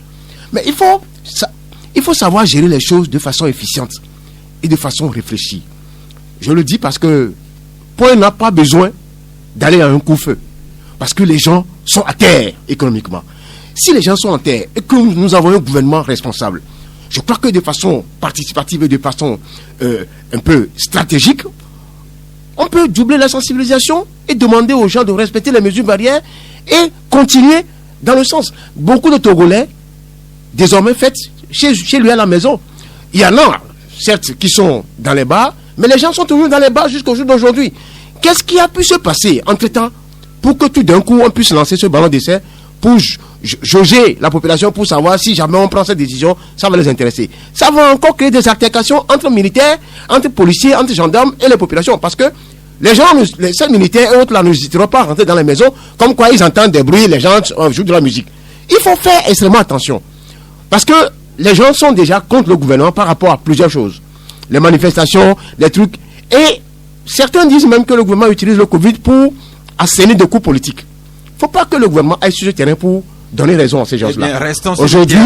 B: Mais il faut savoir gérer les choses de façon efficiente et de façon réfléchie. Je le dis parce que Point n'a pas besoin d'aller à un coup-feu. Parce que les gens sont à terre économiquement. Si les gens sont à terre et que nous avons un gouvernement responsable, je crois que de façon participative et de façon un peu stratégique, on peut doubler la sensibilisation et demander aux gens de respecter les mesures barrières et continuer dans le sens. Beaucoup de Togolais, désormais, fêtent chez lui à la maison. Il y en a, certes, qui sont dans les bars, mais les gens sont toujours dans les bars jusqu'au jour d'aujourd'hui. Qu'est-ce qui a pu se passer entre-temps pour que tout d'un coup, on puisse lancer ce ballon d'essai pour jauger la population pour savoir si jamais on prend cette décision, ça va les intéresser. Ça va encore créer des altercations entre militaires, entre policiers, entre gendarmes et les populations. Parce que les gens, ces militaires et autres là, n'hésiteront pas à rentrer dans les maisons, comme quoi ils entendent des bruits, les gens jouent de la musique. Il faut faire extrêmement attention. Parce que les gens sont déjà contre le gouvernement par rapport à plusieurs choses. Les manifestations, les trucs. Et certains disent même que le gouvernement utilise le Covid pour asséner des coups politiques. Il ne faut pas que le gouvernement aille sur ce terrain pour donner raison à ces gens-là. Aujourd'hui,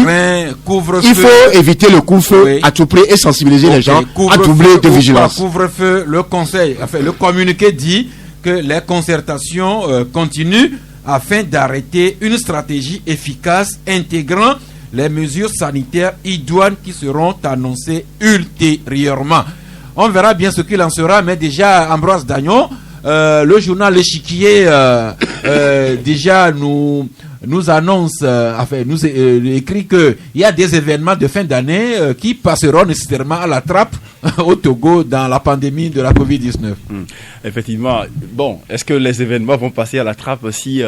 B: il faut éviter le coup-feu à tout prix et sensibiliser les gens à doubler de vigilance.
A: Couvre-feu, le conseil, le communiqué dit que les concertations continuent afin d'arrêter une stratégie efficace intégrant les mesures sanitaires idoines qui seront annoncées ultérieurement. On verra bien ce qu'il en sera, mais déjà Ambroise Dagnon, le journal L'Échiquier déjà nous annonce, nous écrit qu'il y a des événements de fin d'année qui passeront nécessairement à la trappe au Togo dans la pandémie de la Covid-19.
E: Effectivement. Bon, est-ce que les événements vont passer à la trappe si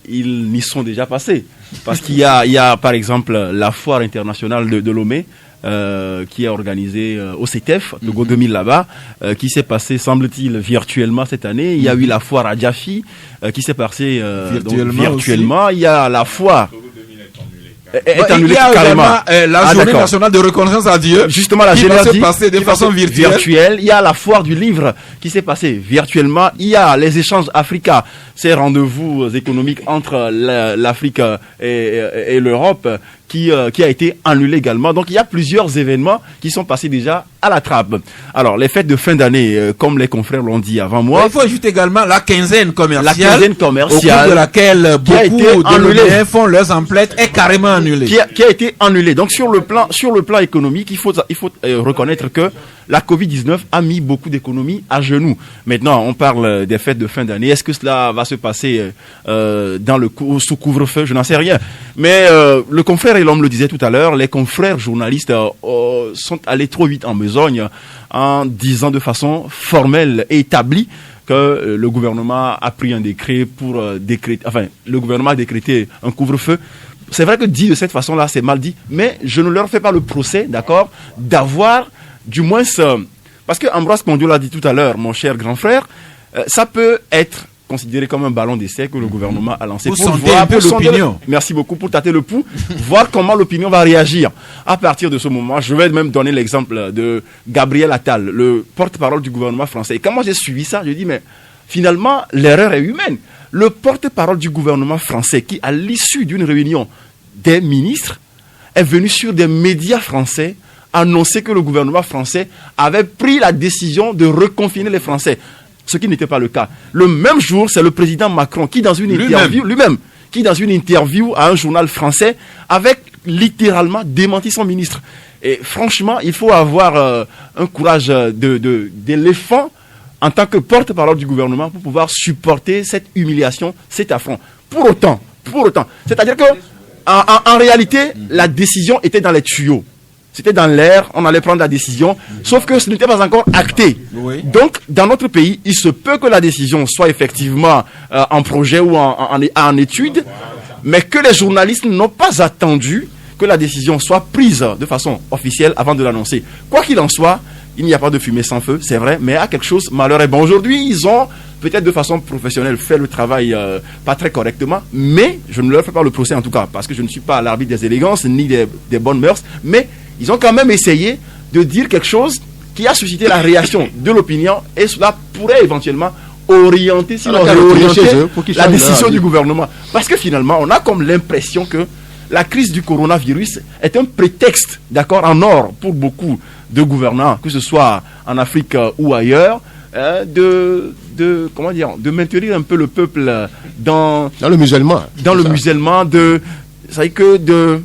E: ils n'y sont déjà passés? Parce qu'il y a par exemple la foire internationale de Lomé, qui est organisée au CETEF, Togo 2000 là-bas, qui s'est passé, semble-t-il, virtuellement cette année. Il y a eu la foire à Djafi, qui s'est passée virtuellement. Il y a la foire...
A: est annulée carrément. La journée nationale de reconnaissance à Dieu,
E: justement, la
A: qui va se
E: dit,
A: passer de façon virtuelle.
E: Il y a la foire du livre qui s'est passée virtuellement. Il y a les échanges Africa, ces rendez-vous économiques entre l'Afrique et l'Europe, qui a été annulé également. Donc il y a plusieurs événements qui sont passés déjà à la trappe. Alors les fêtes de fin d'année, comme les confrères l'ont dit avant moi.
A: Il faut ajouter également la quinzaine commerciale.
E: La quinzaine commerciale.
A: Au cours de laquelle beaucoup de Lomé font leurs emplettes est carrément annulée.
E: Qui a été annulée. Donc sur le plan économique, il faut reconnaître que la Covid-19 a mis beaucoup d'économies à genoux. Maintenant, on parle des fêtes de fin d'année. Est-ce que cela va se passer sous couvre-feu? Je n'en sais rien. Mais le confrère et l'homme le disait tout à l'heure, les confrères journalistes sont allés trop vite en besogne en disant de façon formelle et établie que le gouvernement a pris un décret pour le gouvernement a décrété un couvre-feu. C'est vrai que dit de cette façon-là, c'est mal dit, mais je ne leur fais pas le procès, d'accord, d'avoir du moins parce que Ambroise Pondio l'a dit tout à l'heure, mon cher grand frère, ça peut être considéré comme un ballon d'essai que le gouvernement a lancé
A: pour voir un peu l'opinion.
E: Merci beaucoup pour tâter le pouls, voir comment l'opinion va réagir. À partir de ce moment, je vais même donner l'exemple de Gabriel Attal, le porte-parole du gouvernement français. Et quand moi j'ai suivi ça, je dis mais finalement l'erreur est humaine. Le porte-parole du gouvernement français qui, à l'issue d'une réunion des ministres, est venu sur des médias français annoncer que le gouvernement français avait pris la décision de reconfiner les Français, ce qui n'était pas le cas. Le même jour, c'est le président Macron qui, dans une interview à un journal français, avait littéralement démenti son ministre. Et franchement, il faut avoir un courage d'éléphant en tant que porte-parole du gouvernement pour pouvoir supporter cette humiliation, cet affront. Pour autant, c'est-à-dire que en réalité, la décision était dans les tuyaux. C'était dans l'air, on allait prendre la décision, sauf que ce n'était pas encore acté. Oui. Donc, dans notre pays, il se peut que la décision soit effectivement en projet ou en étude, mais que les journalistes n'ont pas attendu que la décision soit prise de façon officielle avant de l'annoncer. Quoi qu'il en soit, il n'y a pas de fumée sans feu, c'est vrai, mais à quelque chose, malheur est bon. Aujourd'hui, ils ont peut-être de façon professionnelle fait le travail pas très correctement, mais je ne leur fais pas le procès en tout cas, parce que je ne suis pas à l'arbitre des élégances ni des bonnes mœurs, mais ils ont quand même essayé de dire quelque chose qui a suscité la réaction de l'opinion et cela pourrait éventuellement orienter, sinon réorienter la décision du gouvernement. Parce que finalement, on a comme l'impression que la crise du coronavirus est un prétexte, d'accord, en or pour beaucoup de gouvernants, que ce soit en Afrique ou ailleurs, de maintenir un peu le peuple dans le musulman. Dans le musulman, c'est que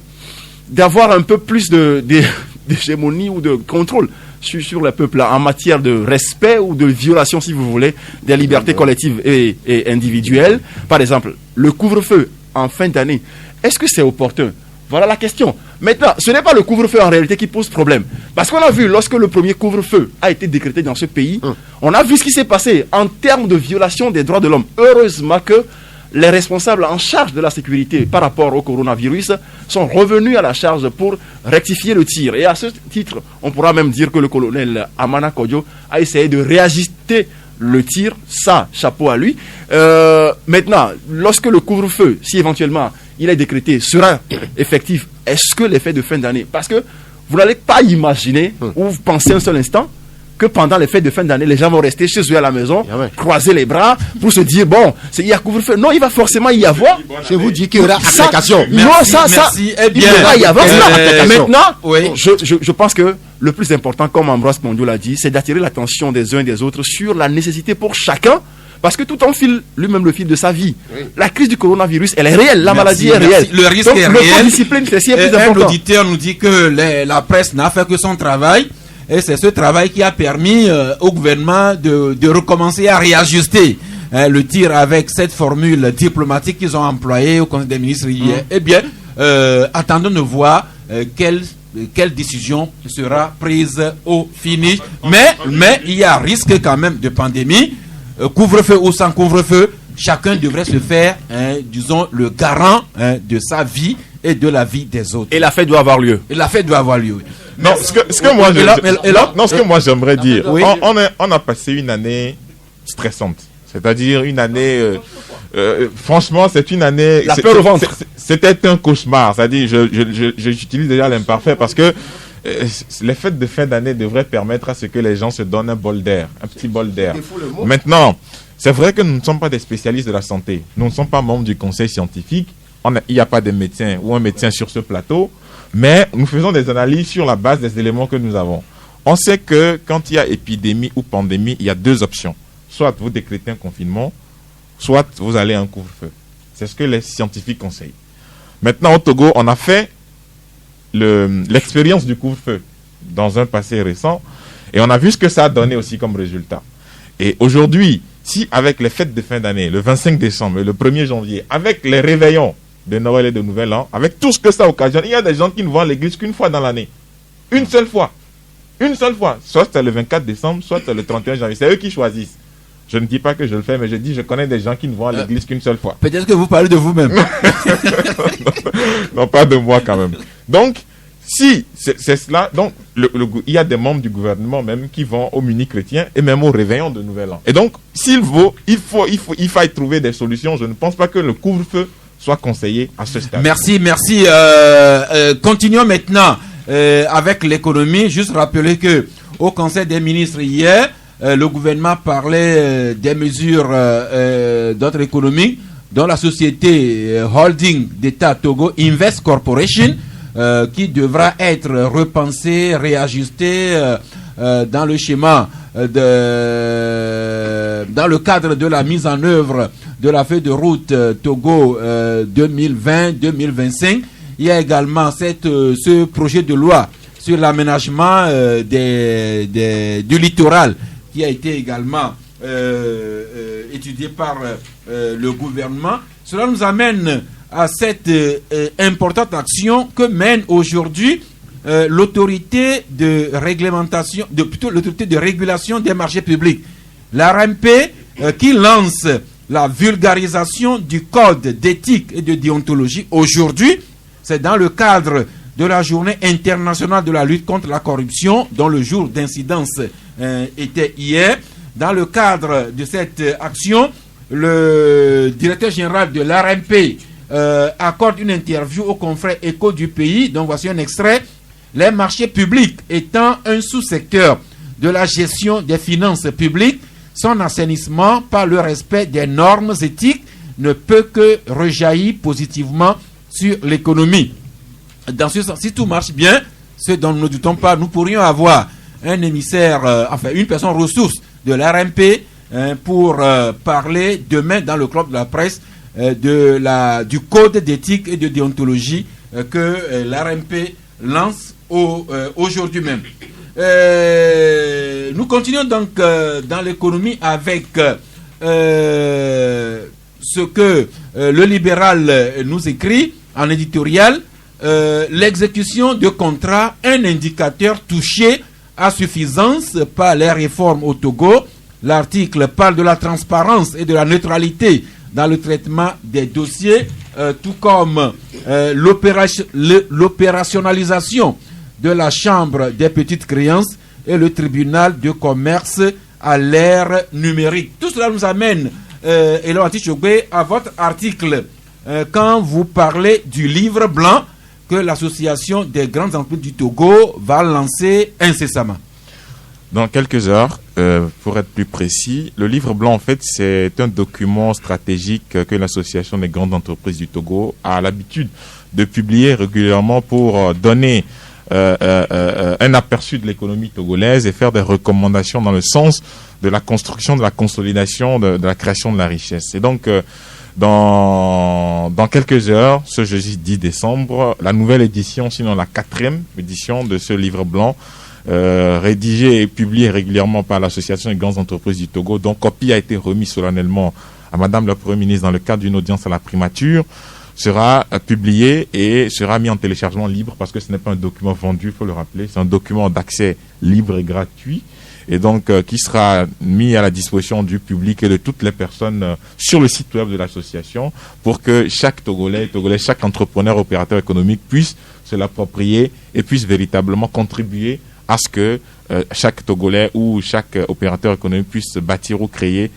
E: d'avoir un peu plus d'hégémonie ou de contrôle sur le peuple en matière de respect ou de violation, si vous voulez, des libertés collectives et individuelles. Par exemple, le couvre-feu en fin d'année, est-ce que c'est opportun? Voilà la question. Maintenant, ce n'est pas le couvre-feu en réalité qui pose problème. Parce qu'on a vu, lorsque le premier couvre-feu a été décrété dans ce pays, on a vu ce qui s'est passé en termes de violation des droits de l'homme. Heureusement que les responsables en charge de la sécurité par rapport au coronavirus sont revenus à la charge pour rectifier le tir. Et à ce titre, on pourra même dire que le colonel Amana Kodjo a essayé de réajuster le tir. Ça, chapeau à lui. Maintenant, lorsque le couvre-feu, si éventuellement il est décrété, sera effectif, est-ce que les fêtes de fin d'année, parce que vous n'allez pas imaginer ou vous pensez un seul instant que pendant les fêtes de fin d'année, les gens vont rester chez eux à la maison, croiser les bras pour se dire, bon, il y a couvre-feu. Non, il va forcément y avoir.
B: Je vous dis qu'il y aura application.
E: Non, il va y avoir ça. Maintenant, je pense que le plus important, comme Ambroise Pondio l'a dit, c'est d'attirer l'attention des uns et des autres sur la nécessité pour chacun Parce que tout enfile lui-même le fil de sa vie. La crise du coronavirus, elle est réelle. La maladie est réelle.
A: Le risque
E: Donc,
A: est
E: le
A: réel.
E: discipline, c'est si plus
A: Un
E: important.
A: auditeur nous dit que la presse n'a fait que son travail. Et c'est ce travail qui a permis au gouvernement de recommencer à réajuster le tir avec cette formule diplomatique qu'ils ont employée au Conseil des ministres hier. Eh bien, attendons de voir quelle décision sera prise au finish. Mais il y a risque quand même de pandémie. Couvre-feu ou sans couvre-feu, chacun devrait se faire, disons, le garant de sa vie et de la vie des autres.
E: Et la fête doit avoir lieu.
A: Et la fête doit avoir lieu.
D: Non, ce que moi, ce que moi j'aimerais dire,
A: Oui.
D: on a passé une année stressante. C'est-à-dire une année, franchement, c'est une année.
E: La peur au ventre.
D: C'était un cauchemar. C'est-à-dire, j'utilise déjà l'imparfait parce que les fêtes de fin d'année devraient permettre à ce que les gens se donnent un bol d'air, un petit bol d'air. Maintenant, c'est vrai que nous ne sommes pas des spécialistes de la santé. Nous ne sommes pas membres du conseil scientifique. Il n'y a pas de médecin ou un médecin sur ce plateau. Mais nous faisons des analyses sur la base des éléments que nous avons. On sait que quand il y a épidémie ou pandémie, il y a deux options. Soit vous décrétez un confinement, soit vous allez à un couvre-feu. C'est ce que les scientifiques conseillent. Maintenant, au Togo, on a fait l'expérience du couvre-feu dans un passé récent et on a vu ce que ça a donné aussi comme résultat. Et aujourd'hui, si avec les fêtes de fin d'année, le 25 décembre et le 1er janvier, avec les réveillons de Noël et de Nouvel An, avec tout ce que ça occasionne, il y a des gens qui ne vont à l'église qu'une fois dans l'année. Une seule fois. Une seule fois. Soit c'est le 24 décembre, soit c'est le 31 janvier. C'est eux qui choisissent. Je ne dis pas que je le fais, mais je connais des gens qui ne vont à l'église qu'une seule fois.
A: Peut-être que vous parlez de vous-même.
D: Non, pas de moi quand même. Donc, si c'est cela, donc il y a des membres du gouvernement même qui vont au muni chrétien et même au réveillon de Nouvel An. Et donc, il faille trouver des solutions. Je ne pense pas que le couvre-feu soit conseillé à ce stade.
A: Merci. Continuons maintenant avec l'économie. Juste rappeler que au Conseil des ministres hier, le gouvernement parlait des mesures d'ordre économique dont la société holding d'État Togo Invest Corporation qui devra être repensée, réajustée dans le schéma dans le cadre de la mise en œuvre de la feuille de route Togo 2020-2025. Il y a également ce projet de loi sur l'aménagement du littoral qui a été également étudié par le gouvernement. Cela nous amène à cette importante action que mène aujourd'hui l'autorité de réglementation, l'autorité de régulation des marchés publics, l'ARMP, qui lance la vulgarisation du code d'éthique et de déontologie. Aujourd'hui, c'est dans le cadre de la journée internationale de la lutte contre la corruption, dont le jour d'incidence était hier. Dans le cadre de cette action, le directeur général de l'ARMP accorde une interview aux confrères Écho du pays. Donc voici un extrait. Les marchés publics étant un sous-secteur de la gestion des finances publiques, son assainissement par le respect des normes éthiques ne peut que rejaillir positivement sur l'économie. Dans ce sens, si tout marche bien, ce dont nous ne doutons pas, nous pourrions avoir un émissaire, une personne ressource de l'ARMP pour parler demain dans le club de la presse du code d'éthique et de déontologie que l'ARMP lance aujourd'hui même. Nous continuons donc dans l'économie avec ce que le libéral nous écrit en éditorial. L'exécution de contrats, un indicateur touché à suffisance par les réformes au Togo. L'article parle de la transparence et de la neutralité dans le traitement des dossiers, tout comme l'opérationnalisation de la Chambre des petites créances et le tribunal de commerce à l'ère numérique. Tout cela nous amène, Elon Atichogbe, à votre article quand vous parlez du livre blanc que l'association des grandes entreprises du Togo va lancer incessamment.
D: Dans quelques heures, pour être plus précis, le livre blanc, en fait, c'est un document stratégique que l'association des grandes entreprises du Togo a l'habitude de publier régulièrement pour donner un aperçu de l'économie togolaise et faire des recommandations dans le sens de la construction, de la consolidation, de la création de la richesse. Et donc, dans quelques heures, ce jeudi 10 décembre, la nouvelle édition, sinon la 4e édition de ce livre blanc, rédigé et publié régulièrement par l'Association des grandes entreprises du Togo, dont copie a été remise solennellement à Madame la Première ministre dans le cadre d'une audience à la primature, sera publié et sera mis en téléchargement libre parce que ce n'est pas un document vendu, il faut le rappeler, c'est un document d'accès libre et gratuit et donc qui sera mis à la disposition du public et de toutes les personnes sur le site web de l'association pour que chaque Togolais, chaque entrepreneur, opérateur économique puisse se l'approprier et puisse véritablement contribuer à ce que chaque Togolais ou chaque opérateur économique puisse bâtir ou créer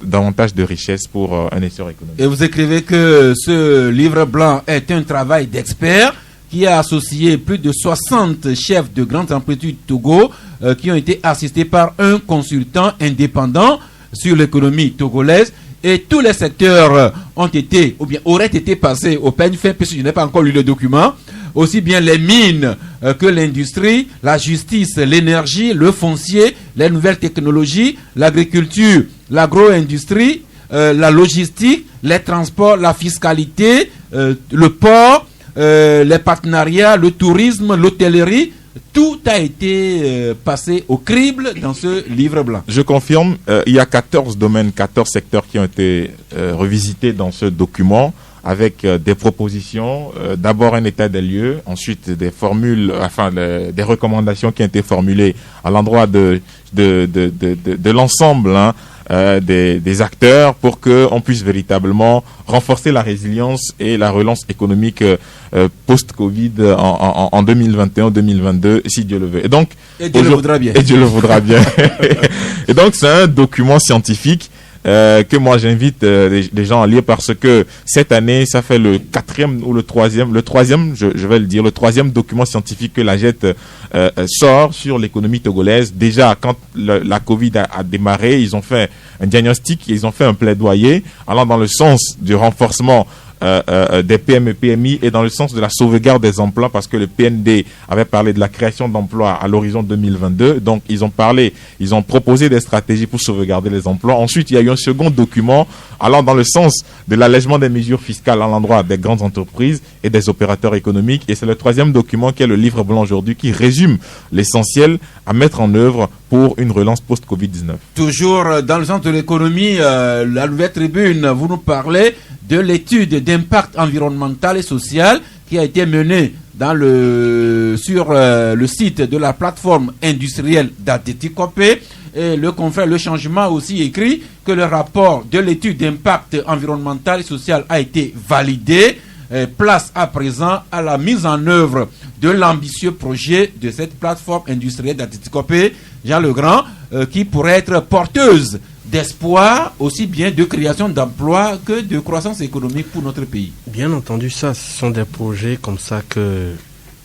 D: davantage de richesses pour un essor économique.
A: Et vous écrivez que ce livre blanc est un travail d'experts qui a associé plus de 60 chefs de grandes entreprises du Togo qui ont été assistés par un consultant indépendant sur l'économie togolaise. Et tous les secteurs ont été, ou bien auraient été passés au peigne fin, puisque je n'ai pas encore lu le document. Aussi bien les mines que l'industrie, la justice, l'énergie, le foncier, les nouvelles technologies, l'agriculture, l'agro-industrie, la logistique, les transports, la fiscalité, le port, les partenariats, le tourisme, l'hôtellerie. Tout a été passé au crible dans ce livre blanc.
D: Je confirme, il y a 14 domaines, 14 secteurs qui ont été revisités dans ce document avec des propositions, d'abord un état des lieux, ensuite des formules, des recommandations qui ont été formulées à l'endroit de l'ensemble des acteurs pour qu'on puisse véritablement renforcer la résilience et la relance économique post-Covid en 2021-2022, si Dieu le veut. Et donc,
A: Dieu le voudra bien.
D: Et Dieu le voudra bien. Et donc, c'est un document scientifique que moi j'invite les gens à lire parce que cette année, ça fait le 4e ou le 3e, je vais le dire, le 3e document scientifique que la JET sort sur l'économie togolaise. Déjà, quand la Covid a démarré, ils ont fait un diagnostic, ils ont fait un plaidoyer allant dans le sens du renforcement des PME, PMI et dans le sens de la sauvegarde des emplois parce que le PND avait parlé de la création d'emplois à l'horizon 2022. Donc, ils ont proposé des stratégies pour sauvegarder les emplois. Ensuite, il y a eu un second document allant dans le sens de l'allègement des mesures fiscales à l'endroit des grandes entreprises et des opérateurs économiques. Et c'est le 3e document qui est le livre blanc aujourd'hui qui résume l'essentiel à mettre en œuvre pour une relance post-Covid-19.
A: Toujours dans le sens de l'économie, la Nouvelle Tribune, vous nous parlez de l'étude d'impact environnemental et social qui a été menée sur le site de la plateforme industrielle d'Atetikopé. Et le confrère Le Changement a aussi écrit que le rapport de l'étude d'impact environnemental et social a été validé. Place à présent à la mise en œuvre de l'ambitieux projet de cette plateforme industrielle d'Atetikopé, Jean Legrand, qui pourrait être porteuse d'espoir, aussi bien de création d'emplois que de croissance économique pour notre pays.
C: Bien entendu, ce sont des projets comme ça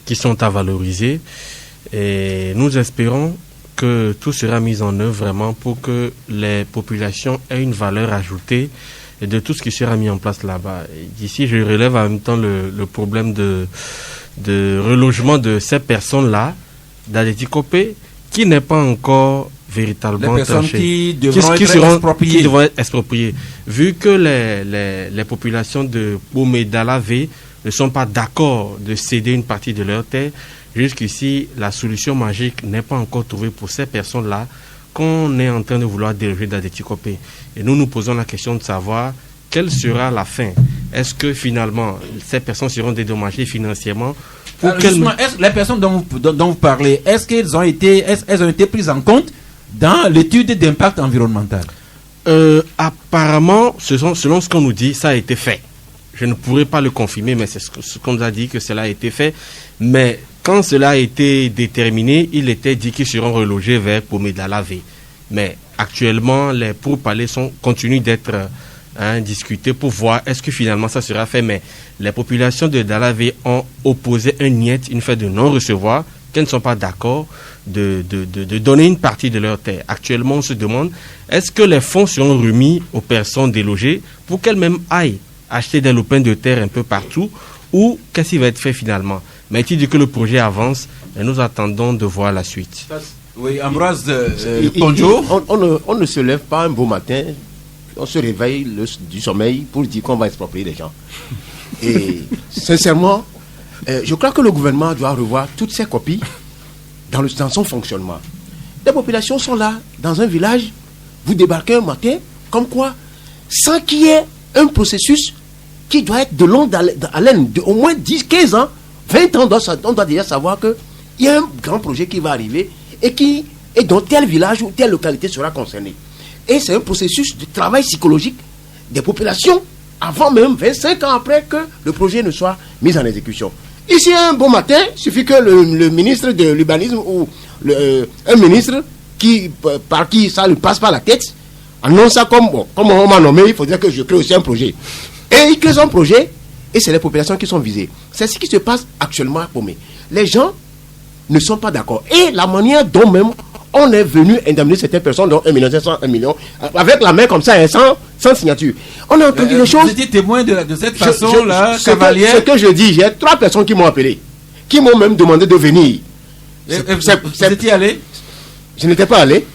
C: qui sont à valoriser. Et nous espérons que tout sera mis en œuvre vraiment pour que les populations aient une valeur ajoutée et de tout ce qui sera mis en place là-bas. D'ici, je relève en même temps le problème de relogement de ces personnes-là, d'Atetikopé, qui n'est pas encore véritablement
A: les personnes
C: tranché,
A: qui devront être expropriées.
C: Vu que les populations de Bomé-Dalavé ne sont pas d'accord de céder une partie de leur terre, jusqu'ici, la solution magique n'est pas encore trouvée pour ces personnes-là qu'on est en train de vouloir déloger d'Atetikopé. Et nous posons la question de savoir quelle sera la fin. Est-ce que finalement, ces personnes seront dédommagées financièrement
A: les personnes dont vous parlez, est-ce qu'elles ont été prises en compte dans l'étude d'impact environnemental?
C: Apparemment, selon ce qu'on nous dit, ça a été fait. Je ne pourrais pas le confirmer, mais c'est ce qu'on nous a dit, que cela a été fait. Mais quand cela a été déterminé, il était dit qu'ils seront relogés vers Bomé-Dalavé. Mais actuellement, les pourparlers continuent d'être discutés pour voir est-ce que finalement ça sera fait. Mais les populations de Dalavé ont opposé un niet, une fait de non-recevoir, qu'elles ne sont pas d'accord de donner une partie de leur terre. Actuellement, on se demande, est-ce que les fonds seront remis aux personnes délogées pour qu'elles-mêmes aillent acheter des lopins de terre un peu partout, ou qu'est-ce qui va être fait finalement? Mais il dit que le projet avance et nous attendons de voir la suite.
A: Oui, Ambroise Ponjo.
B: On ne se lève pas un beau matin, on se réveille du sommeil pour dire qu'on va exproprier les gens. Et sincèrement, je crois que le gouvernement doit revoir toutes ses copies dans son fonctionnement. Les populations sont là, dans un village, vous débarquez un matin, comme quoi, sans qu'il y ait un processus qui doit être de longue haleine, de au moins 10, 15 ans, 20 ans, on doit déjà savoir qu'il y a un grand projet qui va arriver et dont tel village ou telle localité sera concernée. Et c'est un processus de travail psychologique des populations avant même 25 ans après que le projet ne soit mis en exécution. Ici, un bon matin, il suffit que le ministre de l'urbanisme ou un ministre par qui ça lui passe par la tête annonce ça comme on m'a nommé, il faut dire que je crée aussi un projet. Et il crée son projet et c'est les populations qui sont visées. C'est ce qui se passe actuellement à Pomé. Les gens ne sont pas d'accord. Et la manière dont même on est venu indemniser certaines personnes, dont 1 500 000, 1 million, avec la main comme ça, sans signature. On a entendu des choses.
A: Vous étiez témoin de cette façon-là, Cavalier.
B: Ce que je dis, j'ai 3 personnes qui m'ont appelé, qui m'ont même demandé de venir.
A: Vous étiez allé?
B: Je n'étais pas allé.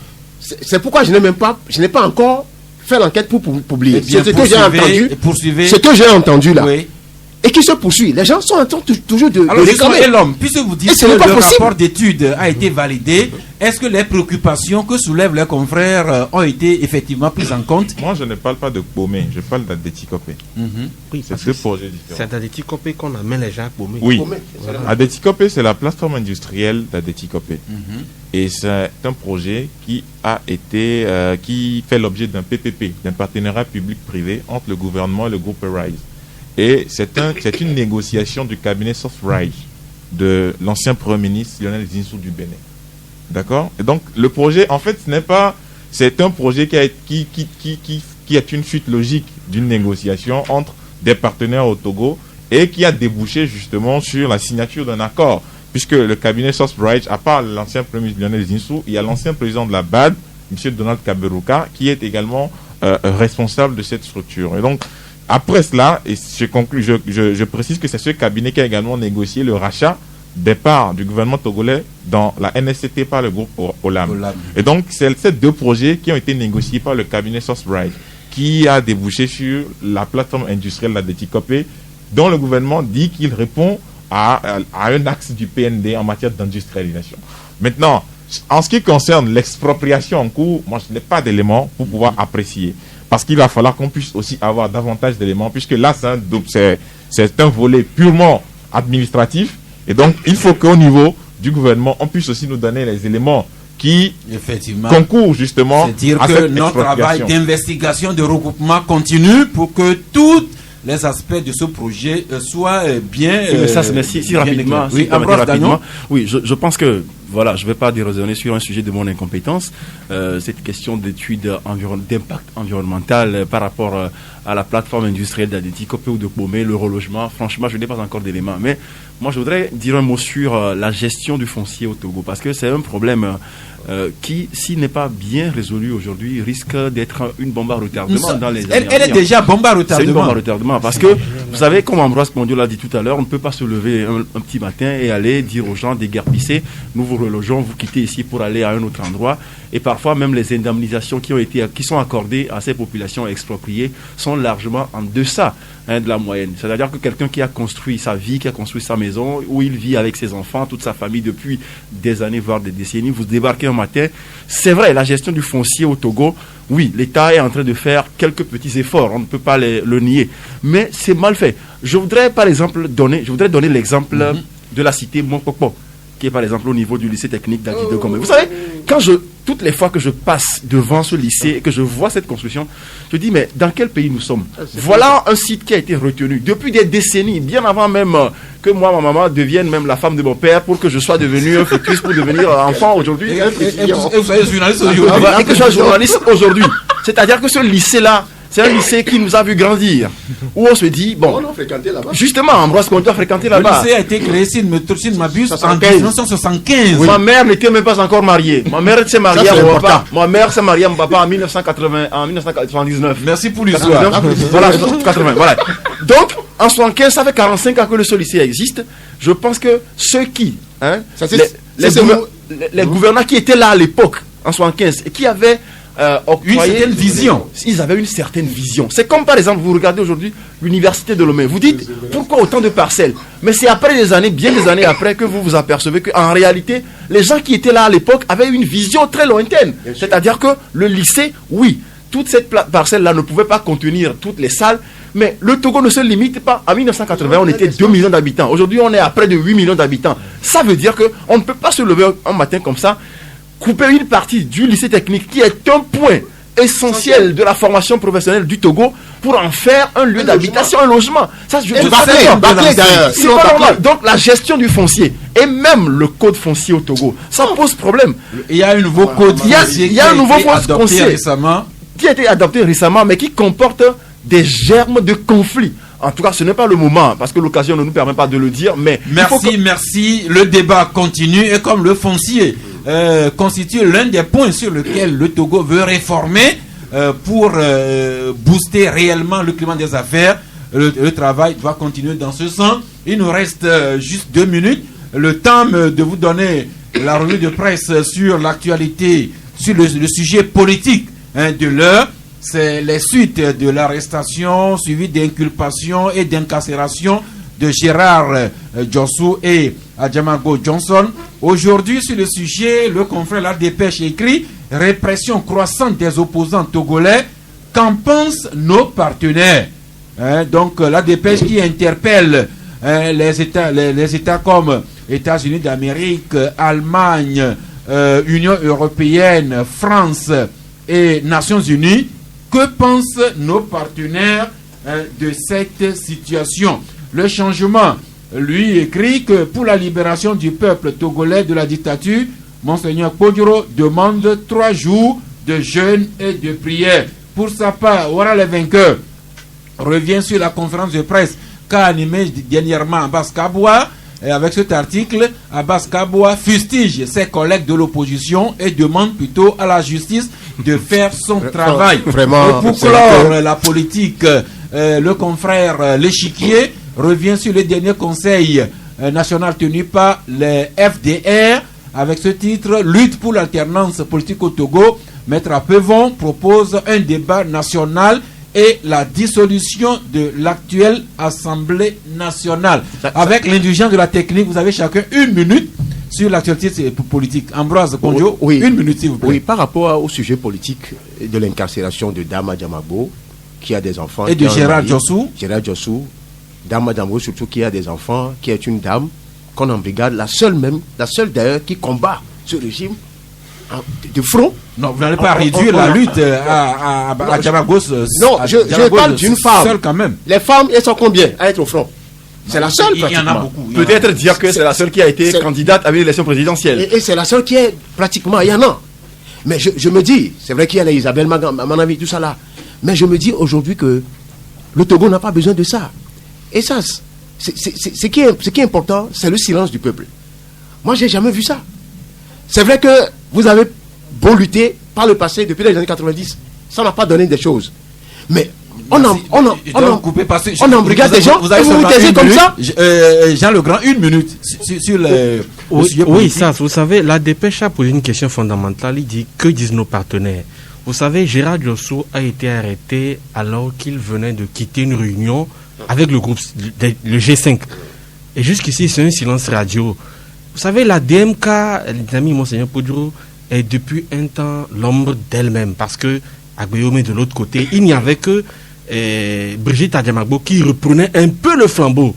B: C'est pourquoi je n'ai pas encore fait l'enquête pour publier.
A: C'est ce que j'ai entendu.
B: Ce que j'ai entendu là.
A: Oui.
B: Et qui se poursuit. Les gens sont en train toujours de
A: réclamer. Et l'homme, puisque vous dites que le rapport d'étude a été validé, est-ce que les préoccupations que soulèvent les confrères ont été effectivement prises en compte?
D: Moi, je ne parle pas de Pomé, je parle d'Adétikopé.
C: Oui,
D: c'est deux projets différents.
C: C'est d'Adétikopé qu'on amène les gens à Pomé.
D: Oui, Adétikopé, c'est la plateforme industrielle d'Adétikopé. Et c'est un projet qui qui fait l'objet d'un PPP, d'un partenariat public-privé entre le gouvernement et le groupe Rise. Et c'est une négociation du cabinet Soft-Rise de l'ancien Premier ministre Lionel Zinsou du Bénin. D'accord? Et donc, le projet, en fait, c'est un projet qui est une suite logique d'une négociation entre des partenaires au Togo et qui a débouché justement sur la signature d'un accord. Puisque le cabinet Soft-Rise, à part l'ancien Premier ministre Lionel Zinsou, il y a l'ancien président de la BAD, M. Donald Kaberuka, qui est également responsable de cette structure. Et donc, après cela, et je conclue, je précise que c'est ce cabinet qui a également négocié le rachat des parts du gouvernement togolais dans la NSCT par le groupe Olam. Et donc, c'est ces 2 projets qui ont été négociés par le cabinet Soft-Rise, qui a débouché sur la plateforme industrielle d'Adétikopé, dont le gouvernement dit qu'il répond à un axe du PND en matière d'industrialisation. Maintenant, en ce qui concerne l'expropriation en cours, moi, je n'ai pas d'éléments pour pouvoir apprécier. Parce qu'il va falloir qu'on puisse aussi avoir davantage d'éléments, puisque là, c'est un volet purement administratif. Et donc, il faut qu'au niveau du gouvernement, on puisse aussi nous donner les éléments qui concourent justement
A: à dire que notre travail d'investigation, de regroupement continue pour que tous les aspects de ce projet soient bien...
E: mais si rapidement,
A: oui,
E: oui, je pense que, voilà, je ne vais pas déraisonner sur un sujet de mon incompétence. Cette question d'étude d'impact environnemental par rapport à la plateforme industrielle d'Adétikopé ou de Pomé, le relogement, franchement, je n'ai pas encore d'éléments. Mais moi, je voudrais dire un mot sur la gestion du foncier au Togo, parce que c'est un problème qui, s'il n'est pas bien résolu aujourd'hui, risque d'être une bombe à retardement dans les années.
A: Elle est déjà bombe à retardement.
E: C'est une bombe à retardement, parce que, vous savez, comme Ambroise Pondio l'a dit tout à l'heure, on ne peut pas se lever un petit matin et aller dire aux gens déguerpissez, nous vous relogeons, vous quittez ici pour aller à un autre endroit. Et parfois, même les indemnisations qui sont accordées à ces populations expropriées sont largement en deçà de la moyenne. C'est-à-dire que quelqu'un qui a construit sa vie, qui a construit sa maison, où il vit avec ses enfants, toute sa famille depuis des années, voire des décennies, vous débarquez un matin. C'est vrai, la gestion du foncier au Togo, oui, l'État est en train de faire quelques petits efforts, on ne peut pas le nier. Mais c'est mal fait. Je voudrais donner l'exemple de la cité Mokokpo, qui est par exemple au niveau du lycée technique d'Adi de Gombe. Vous savez, toutes les fois que je passe devant ce lycée et que je vois cette construction, je dis, mais dans quel pays nous sommes? Voilà un site qui a été retenu depuis des décennies, bien avant même que moi, ma maman devienne même la femme de mon père, pour que je sois devenu un fœtus, pour devenir enfant aujourd'hui.
A: Et vous soyez journaliste aujourd'hui.
E: Et que je sois journaliste aujourd'hui. C'est-à-dire que ce lycée-là, c'est un lycée qui nous a vu grandir, où on se dit, bon, justement, Ambroise Pondio a fréquenté là-bas.
A: Le lycée a été créé, si je ne m'abuse, en 1975.
E: Oui. Ma mère n'était même pas encore mariée. Ma mère s'est mariée à mon papa. Ma mère s'est mariée à mon papa en 1999.
A: Merci pour l'histoire.
E: Voilà, 80, voilà. Donc, En 75, ça fait 45 ans que le seul lycée existe. Je pense que ceux qui, les gouverneurs qui étaient là à l'époque, en 75, et qui avaient octroyé
A: une certaine vision.
E: Ils avaient une certaine vision. C'est comme par exemple, vous regardez aujourd'hui l'université de Lomé. Vous dites, pourquoi autant de parcelles? Mais c'est après des années, bien des années après, que vous vous apercevez qu'en réalité, les gens qui étaient là à l'époque avaient une vision très lointaine. C'est-à-dire que le lycée, oui, toute cette parcelle-là ne pouvait pas contenir toutes les salles, mais le Togo ne se limite pas. En 1980, on était 2 millions d'habitants. Aujourd'hui, on est à près de 8 millions d'habitants. Ça veut dire qu'on ne peut pas se lever un matin comme ça, couper une partie du lycée technique qui est un point essentiel de la formation professionnelle du Togo pour en faire un lieu d'habitation, un logement. Ça, c'est pas normal. Donc, la gestion du foncier et même le code foncier au Togo, ça pose problème.
A: Il y a un nouveau code foncier
E: il y a un nouveau code foncier
A: récemment,
E: qui a été adopté récemment, mais qui comporte des germes de conflit. En tout cas, ce n'est pas le moment, parce que l'occasion ne nous permet pas de le dire, mais...
A: Merci. Le débat continue, et comme le foncier constitue l'un des points sur lesquels le Togo veut réformer pour booster réellement le climat des affaires, le travail doit continuer dans ce sens. Il nous reste juste 2 minutes. Le temps de vous donner la revue de presse sur l'actualité, sur le sujet politique de l'heure. C'est les suites de l'arrestation suivie d'inculpation et d'incarcération de Gérard Djossou et Adjamago Johnson. Aujourd'hui, sur le sujet, le confrère La Dépêche écrit « Répression croissante des opposants togolais, qu'en pensent nos partenaires ?» Donc, La Dépêche qui interpelle les États comme États-Unis d'Amérique, Allemagne, Union européenne, France et Nations Unies. Que pensent nos partenaires de cette situation? Le changement, lui, écrit que pour la libération du peuple togolais de la dictature, Monseigneur Kodjoro demande 3 jours de jeûne et de prière. Pour sa part, Ouara le vainqueur revient sur la conférence de presse qu'a animée dernièrement Abbas Kaboua. Et avec cet article, Abbas Kaboua fustige ses collègues de l'opposition et demande plutôt à la justice de faire son travail.
B: Vraiment,
A: et pour clore la politique, le confrère L'Échiquier revient sur le dernier conseil national tenu par les FDR avec ce titre « Lutte pour l'alternance politique au Togo ». Maître Apevon propose un débat national et la dissolution de l'actuelle Assemblée nationale. Avec l'indulgence de la technique, vous avez chacun 1 minute sur l'actualité politique. Ambroise Konjo, 1 minute s'il vous plaît.
B: Oui, par rapport au sujet politique de l'incarcération de Dama Djamago, qui a des enfants.
A: Et de Gérard Djossou.
B: Gérard Djossou, Dama Djamago surtout qui a des enfants, qui est une dame qu'on embrigade, la seule d'ailleurs qui combat ce régime de front.
A: Non, vous n'allez pas réduire la lutte à Djamagos.
B: Non, je parle d'une femme.
A: Seule quand même.
B: Les femmes, elles sont combien à être au front? C'est la seule,
A: il y en a beaucoup.
E: Peut-être dire que c'est la seule qui a été candidate à l'élection présidentielle.
B: Et c'est la seule qui est pratiquement, il y en a. Mais je me dis, c'est vrai qu'il y a Isabelle Magam, à mon avis, tout ça là. Mais je me dis aujourd'hui que le Togo n'a pas besoin de ça. Et ça, ce qui est important, c'est le silence du peuple. Moi, j'ai jamais vu ça. C'est vrai que vous avez beau lutter par le passé depuis les années 90, ça n'a pas donné des choses. Mais on embrigade des gens,
A: vous avez
B: vous taisez comme ça.
A: Jean Legrand, 1 minute sur le sujet
C: oui,
A: politique.
C: ça, vous savez, La Dépêche a posé une question fondamentale. Il dit, que disent nos partenaires? Vous savez, Gérard Djossou a été arrêté alors qu'il venait de quitter une réunion avec le groupe, le G5. Et jusqu'ici, c'est un silence radio. Vous savez, la DMK, les amis Monseigneur Podjoro, est depuis un temps l'ombre d'elle-même. Parce que, à Guillaume, de l'autre côté, il n'y avait que Brigitte Adjamagbo qui reprenait un peu le flambeau.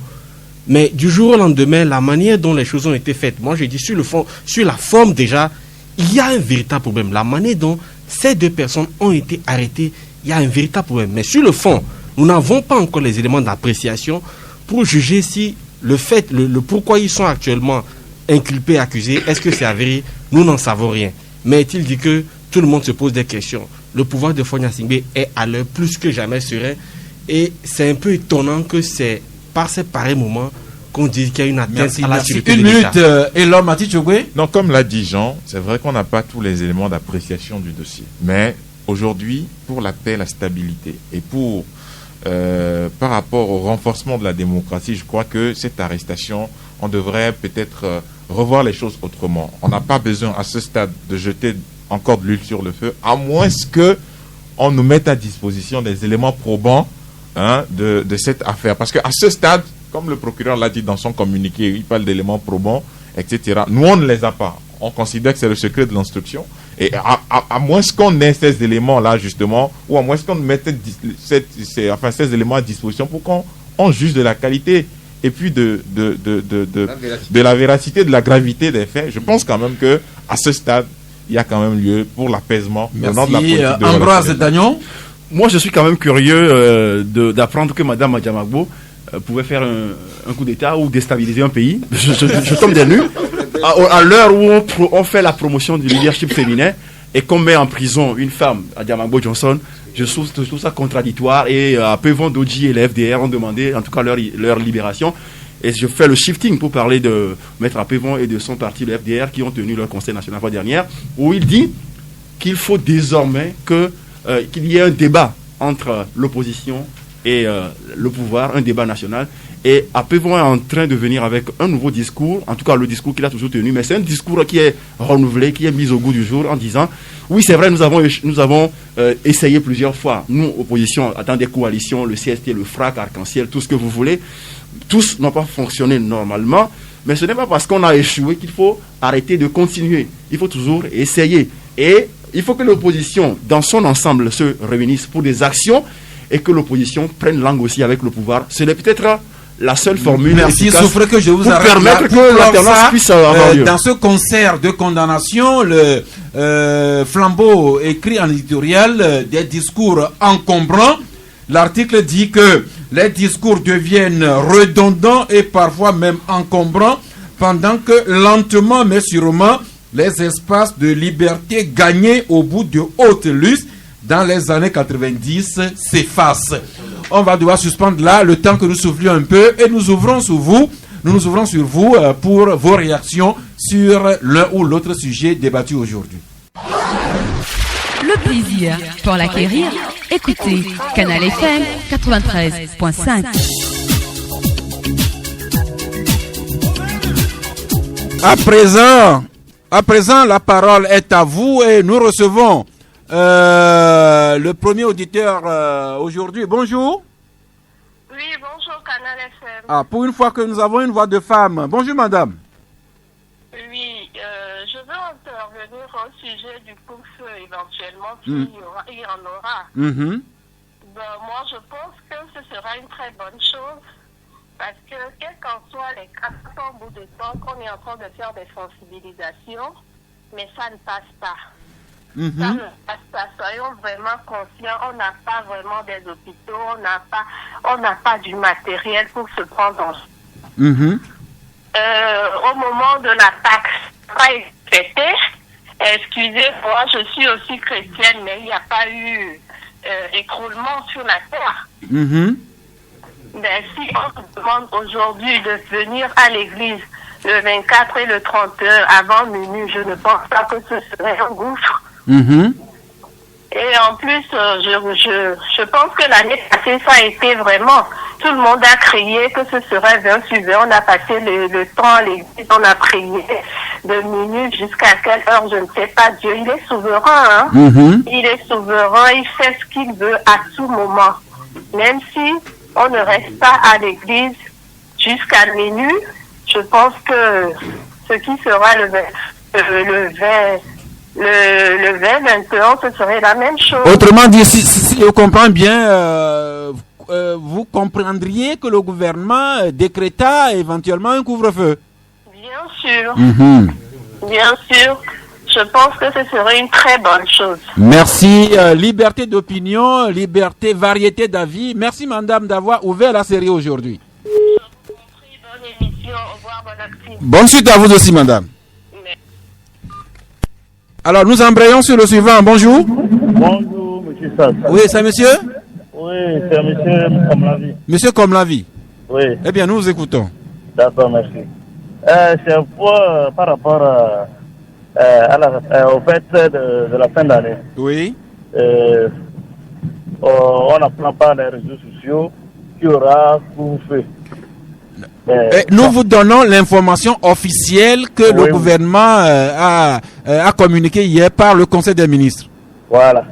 C: Mais du jour au lendemain, la manière dont les choses ont été faites, moi j'ai dit sur le fond, sur la forme déjà, il y a un véritable problème. La manière dont ces 2 personnes ont été arrêtées, il y a un véritable problème. Mais sur le fond, nous n'avons pas encore les éléments d'appréciation pour juger si le fait, le pourquoi ils sont actuellement inculpés, accusés, est-ce que c'est avéré? Nous n'en savons rien. Mais est-il dit que tout le monde se pose des questions? Le pouvoir de Fogna Singbe est à l'heure plus que jamais serein. Et c'est un peu étonnant que c'est par ces pareils moments qu'on dit qu'il y a une atteinte à la sécurité de l'État.
A: 1 minute, Elon Matichogwe.
D: Non, comme l'a dit Jean, c'est vrai qu'on n'a pas tous les éléments d'appréciation du dossier. Mais aujourd'hui, pour la paix, la stabilité et pour par rapport au renforcement de la démocratie, je crois que cette arrestation, on devrait peut-être revoir les choses autrement. On n'a pas besoin à ce stade de jeter encore de l'huile sur le feu, à moins que on nous mette à disposition des éléments probants de cette affaire. Parce qu'à ce stade, comme le procureur l'a dit dans son communiqué, il parle d'éléments probants, etc. Nous, on ne les a pas. On considère que c'est le secret de l'instruction. Et à moins qu'on ait ces éléments-là, justement, ou à moins qu'on mette ces éléments à disposition pour qu'on juge de la qualité et puis de la véracité, de la gravité des faits, je pense quand même que à ce stade, il y a quand même lieu pour l'apaisement.
A: Merci. Ambroise Dagnon.
E: Moi, je suis quand même curieux d'apprendre que Mme Adjamagbo pouvait faire un coup d'État ou déstabiliser un pays. Je tombe des nues. À l'heure où on fait la promotion du leadership féminin et qu'on met en prison une femme, Adjamagbo Johnson, je trouve ça contradictoire. Et Pévon Dodji et les FDR ont demandé en tout cas leur libération. Et je fais le shifting pour parler de Maître Pévon et de son parti, le FDR, qui ont tenu leur conseil national la fois dernière, où il dit qu'il faut désormais qu'il y ait un débat entre l'opposition et le pouvoir, un débat national. Et Pévon est en train de venir avec un nouveau discours, en tout cas le discours qu'il a toujours tenu, mais c'est un discours qui est renouvelé, qui est mis au goût du jour en disant oui, c'est vrai, nous avons essayé plusieurs fois, nous, opposition, dans des coalitions, le CST, le FRAC, Arc-en-Ciel, tout ce que vous voulez, tous n'ont pas fonctionné normalement, mais ce n'est pas parce qu'on a échoué qu'il faut arrêter de continuer. Il faut toujours essayer. Et il faut que l'opposition, dans son ensemble, se réunisse pour des actions et que l'opposition prenne langue aussi avec le pouvoir. Ce n'est peut-être la seule formule efficace
A: que je vous
E: pour permettre que l'alternance puisse avoir lieu.
A: Dans ce concert de condamnation, le Flambeau écrit en éditorial des discours encombrants. L'article dit que les discours deviennent redondants et parfois même encombrants, pendant que lentement mais sûrement, les espaces de liberté gagnés au bout de haute lutte dans les années 90 s'effacent. On va devoir suspendre là le temps que nous soufflions un peu et nous ouvrons sur vous pour vos réactions sur l'un ou l'autre sujet débattu aujourd'hui.
F: Le plaisir pour l'acquérir, écoutez Canal FM 93.5.
A: À présent, la parole est à vous et nous recevons le premier auditeur aujourd'hui. Bonjour.
G: Oui, bonjour Canal FM.
A: Pour une fois que nous avons une voix de femme. Bonjour madame.
G: Oui, je veux intervenir au sujet du coup-feu éventuellement, s'il y en aura. Moi, je pense que ce sera une très bonne chose parce que, quel qu'en soit les cas, au bout de temps qu'on est en train de faire des sensibilisations, mais ça ne passe pas. Ça ne passe pas. Soyons vraiment conscients, on n'a pas vraiment des hôpitaux, on n'a pas du matériel pour se prendre en charge. Au moment de la Pâques, pas fêté. Excusez-moi, je suis aussi chrétienne, mais il n'y a pas eu écroulement sur la terre. Mais si on nous demande aujourd'hui de venir à l'église le 24 et le 31 avant minuit, je ne pense pas que ce serait un gouffre. Et en plus, je pense que l'année passée, ça a été vraiment... Tout le monde a crié que ce serait 28 heures. On a passé le temps à l'église, on a prié de minuit jusqu'à quelle heure, je ne sais pas. Dieu, il est souverain. Il est souverain, il fait ce qu'il veut à tout moment. Même si on ne reste pas à l'église jusqu'à minuit, je pense que ce qui sera le 21, ce serait la même chose.
A: Autrement dit, si je comprends bien, vous comprendriez que le gouvernement décréta éventuellement un couvre-feu.
G: Bien sûr. Bien sûr. Je pense que ce serait une très bonne chose.
A: Merci. Liberté d'opinion, liberté, variété d'avis. Merci madame d'avoir ouvert la série aujourd'hui.
G: Je vous en prie, bonne émission. Au revoir, bonne activité.
A: Bonne suite à vous aussi madame. Alors, nous embrayons sur le suivant. Bonjour.
H: Bonjour, monsieur Sass.
A: Oui, c'est monsieur?
H: Oui, c'est monsieur Komlavi.
A: Monsieur Komlavi.
H: Oui.
A: Eh bien, nous vous écoutons.
H: D'accord, merci. C'est par rapport au fait de la fin d'année.
A: Oui.
H: on apprend par les réseaux sociaux qu'il y aura couvre-feu.
A: Nous vous donnons l'information officielle que le gouvernement a communiquée hier par le Conseil des ministres.
H: Voilà.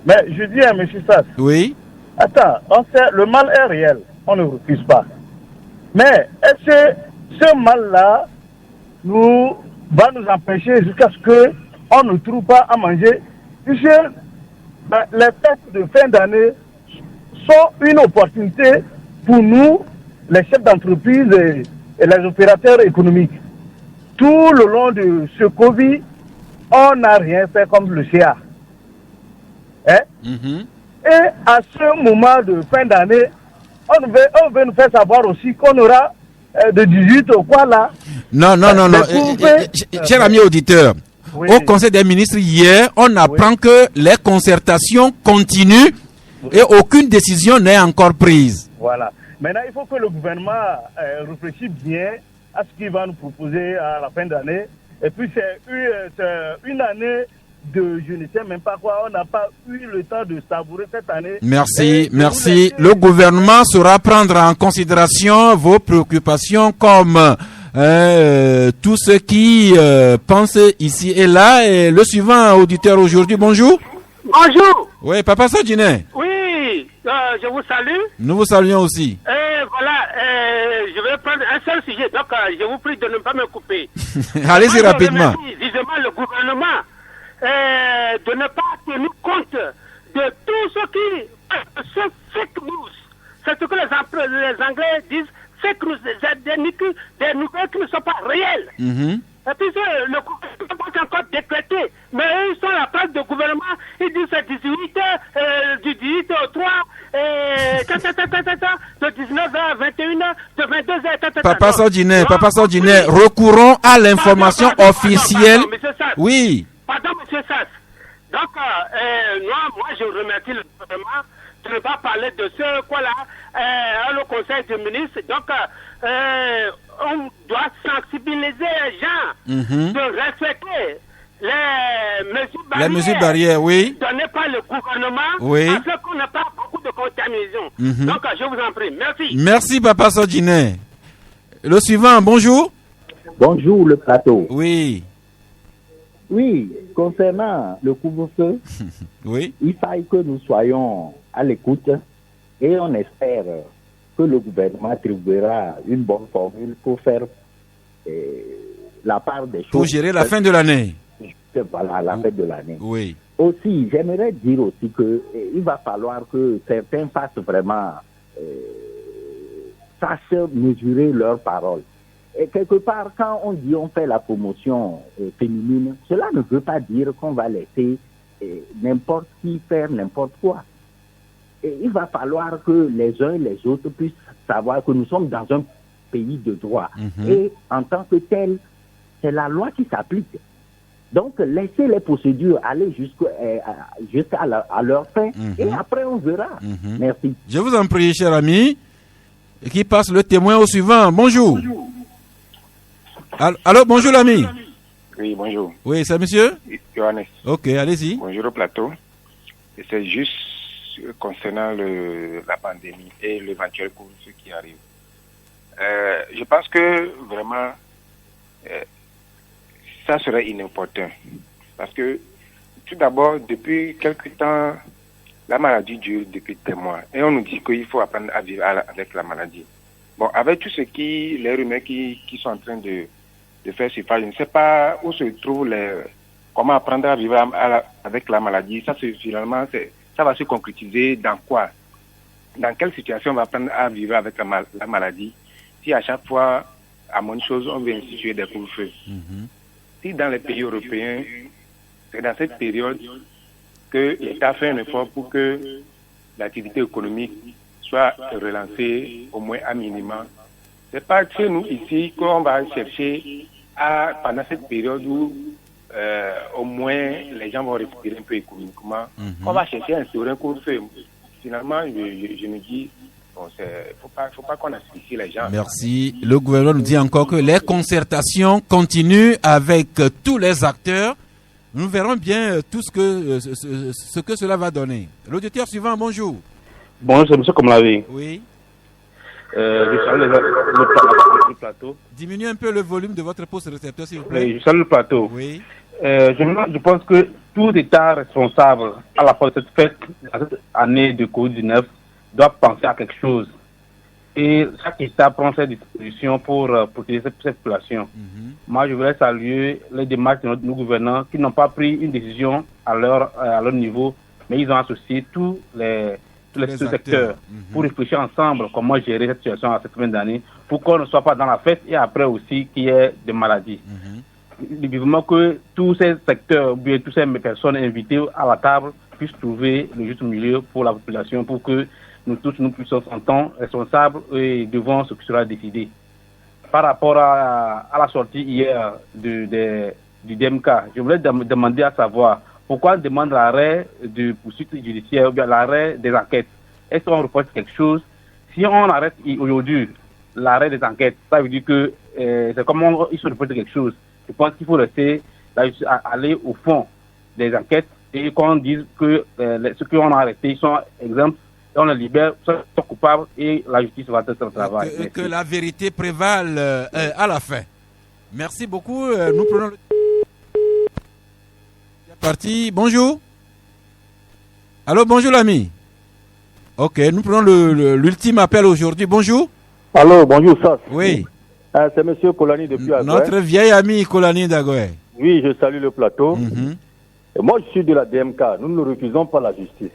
H: Mais je dis à M. Sass.
A: Oui.
H: Attends, on sait, le mal est réel. On ne refuse pas. Mais est-ce que ce mal-là va nous empêcher jusqu'à ce qu'on ne trouve pas à manger? Puisque les fêtes de fin d'année sont une opportunité pour nous, les chefs d'entreprise et les opérateurs économiques. Tout le long de ce Covid, on n'a rien fait comme le CA. Et à ce moment de fin d'année, on veut nous faire savoir aussi qu'on aura de 18 au quoi là.
A: Non. Cher ami auditeur, au Conseil des ministres hier, on apprend que les concertations continuent et aucune décision n'est encore prise.
H: Voilà. Maintenant, il faut que le gouvernement réfléchisse bien à ce qu'il va nous proposer à la fin d'année. Et puis, c'est une année je ne sais même pas quoi. On n'a pas eu le temps de savourer cette année.
A: Merci. Le gouvernement saura prendre en considération vos préoccupations comme tous ceux qui pensent ici et là. Et le suivant auditeur aujourd'hui, bonjour.
I: Bonjour.
A: Oui, Papa Sadjiné.
I: Oui, je vous salue.
A: Nous vous saluons aussi.
I: Voilà, je vais prendre un seul sujet, donc je vous prie de ne pas me couper.
A: Allez-y rapidement.
I: Je remercie vivement le gouvernement de ne pas tenir compte de tout ce fake news. C'est ce que les Anglais disent, fake news, des nouvelles qui ne sont pas réelles. Et puis le gouvernement peut encore décréter, mais eux, ils sont à la place du gouvernement, ils disent c'est 18 du 18 au 3, de 19h à 21h, de 22h,
A: Papa Sadjiné, recourons à l'information officielle. Oui.
I: Pardon, M. Sass. Donc, moi, je remercie le gouvernement de ne pas parler de ce quoi-là au Conseil des ministres. Donc, on doit sensibiliser les gens de respecter les mesures barrières,
A: oui.
I: données par le gouvernement,
A: oui.
I: Parce qu'on n'a pas beaucoup de contamination. Donc, je vous en prie. Merci.
A: Merci, Papa Sadjiné. Le suivant, bonjour.
J: Bonjour, le plateau.
A: Oui.
J: Oui, concernant le couvre-feu,
A: oui.
J: Il faille que nous soyons à l'écoute et on espère que le gouvernement trouvera une bonne formule pour faire la part des choses.
A: Pour gérer la fin de l'année.
J: Voilà, la fin de l'année.
A: Oui.
J: Aussi, j'aimerais dire aussi qu'il va falloir que certains fassent vraiment, sachent mesurer leurs paroles. Et quelque part, quand on dit on fait la promotion féminine, cela ne veut pas dire qu'on va laisser n'importe qui faire n'importe quoi. Et il va falloir que les uns et les autres puissent savoir que nous sommes dans un pays de droit. Et en tant que tel, c'est la loi qui s'applique. Donc, laissez les procédures aller jusqu'à leur fin et après on verra. Merci.
A: Je vous en prie, cher ami. Qui passe le témoin au suivant. Bonjour. Allô, bonjour l'ami.
K: Oui, bonjour.
A: Oui, c'est monsieur
K: Johannes.
A: Ok, allez-y.
K: Bonjour au plateau. Et c'est juste concernant la pandémie et l'éventuel couvre-feu qui arrive. Je pense que vraiment, ça serait inopportun. Parce que, tout d'abord, depuis quelque temps, la maladie dure depuis des mois. Et on nous dit qu'il faut apprendre à vivre avec la maladie. Bon, avec tout ce les rumeurs qui sont en train de faire surface, je ne sais pas où se trouve comment apprendre à vivre avec la maladie. Ça, finalement, ça va se concrétiser dans quoi? Dans quelle situation on va apprendre à vivre avec la maladie si à chaque fois, à moins de choses, on veut instituer des couvre-feux? Si dans les pays européens, c'est dans cette période que l'État fait un effort pour que l'activité économique soit relancée au moins à minimum. C'est pas chez nous ici qu'on va chercher pendant cette période où au moins les gens vont respirer un peu économiquement, on va chercher à instaurer un couvre-feu. Finalement, je me dis, faut pas qu'on asphyxie les gens.
A: Merci. Le gouvernement nous dit encore que les concertations continuent avec tous les acteurs Nous verrons bien tout ce que cela va donner. L'auditeur suivant, bonjour.
L: Bonjour, c'est M. Komlavi.
A: Oui.
L: Je salue le plateau.
A: Diminuez un peu le volume de votre poste récepteur, s'il vous plaît.
L: Oui, je salue le plateau.
A: Oui.
L: Je pense que tout État responsable à la fois de cette fête, à cette année de Covid-19, doit penser à quelque chose. Et chaque État prend ses dispositions pour protéger cette population. Moi, je voudrais saluer les démarches de nos gouvernants qui n'ont pas pris une décision à leur niveau, mais ils ont associé tous les secteurs pour réfléchir ensemble comment gérer cette situation à cette fin d'année pour qu'on ne soit pas dans la fête et après aussi qu'il y ait des maladies. Vivement que tous ces secteurs, ou bien toutes ces personnes invitées à la table puissent trouver le juste milieu pour la population, pour que nous tous nous puissions s'entendre responsables et devant ce qui sera décidé. Par rapport à la sortie hier du DMK, je voulais demander à savoir pourquoi on demande l'arrêt de poursuite judiciaire ou bien l'arrêt des enquêtes. Est-ce qu'on reporte quelque chose? Si on arrête aujourd'hui l'arrêt des enquêtes, ça veut dire que c'est comme il se reporte quelque chose. Je pense qu'il faut rester aller au fond des enquêtes et qu'on dise que ceux qu'on a arrêtés sont exempts, et on les libère, sont coupables et la justice va faire son travail.
A: Que la vérité prévale à la fin. Merci beaucoup. Nous prenons le... Parti. Bonjour. Allô, bonjour l'ami. Ok, nous prenons l'ultime appel aujourd'hui. Bonjour.
M: Allô, bonjour Sas.
A: Oui.
M: C'est M. Kolani depuis Agoé.
A: Notre vieil ami Kolani d'Agoé.
M: Oui, je salue le plateau. Et moi, je suis de la DMK. Nous ne refusons pas la justice.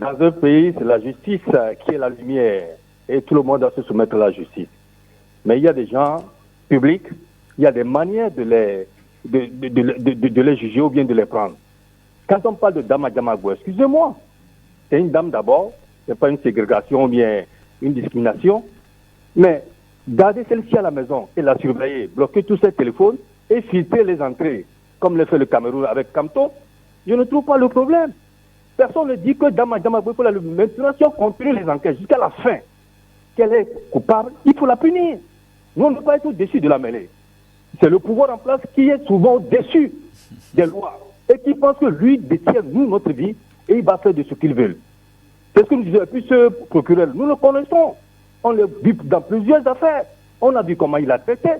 M: Dans un pays, c'est la justice qui est la lumière. Et tout le monde doit se soumettre à la justice. Mais il y a des gens publics, il y a des manières de les juger ou bien de les prendre. Quand on parle de Dama Djamagbo, excusez-moi, c'est une dame d'abord, c'est pas une ségrégation ou bien une discrimination, mais garder celle-ci à la maison et la surveiller, bloquer tous ses téléphones et filtrer les entrées, comme le fait le Cameroun avec Kamto, je ne trouve pas le problème. Personne ne dit que Dama Djamagbo, il faut la maintenant, si on continue les enquêtes jusqu'à la fin, qu'elle est coupable, il faut la punir. Nous, on ne peut pas être déçus de la mêlée. C'est le pouvoir en place qui est souvent déçu des lois et qui pense que lui détient, nous, notre vie et il va faire de ce qu'il veut. C'est ce que nous disons. Et puis ce procureur, nous le connaissons. On l'a vu dans plusieurs affaires. On a vu comment il a traité.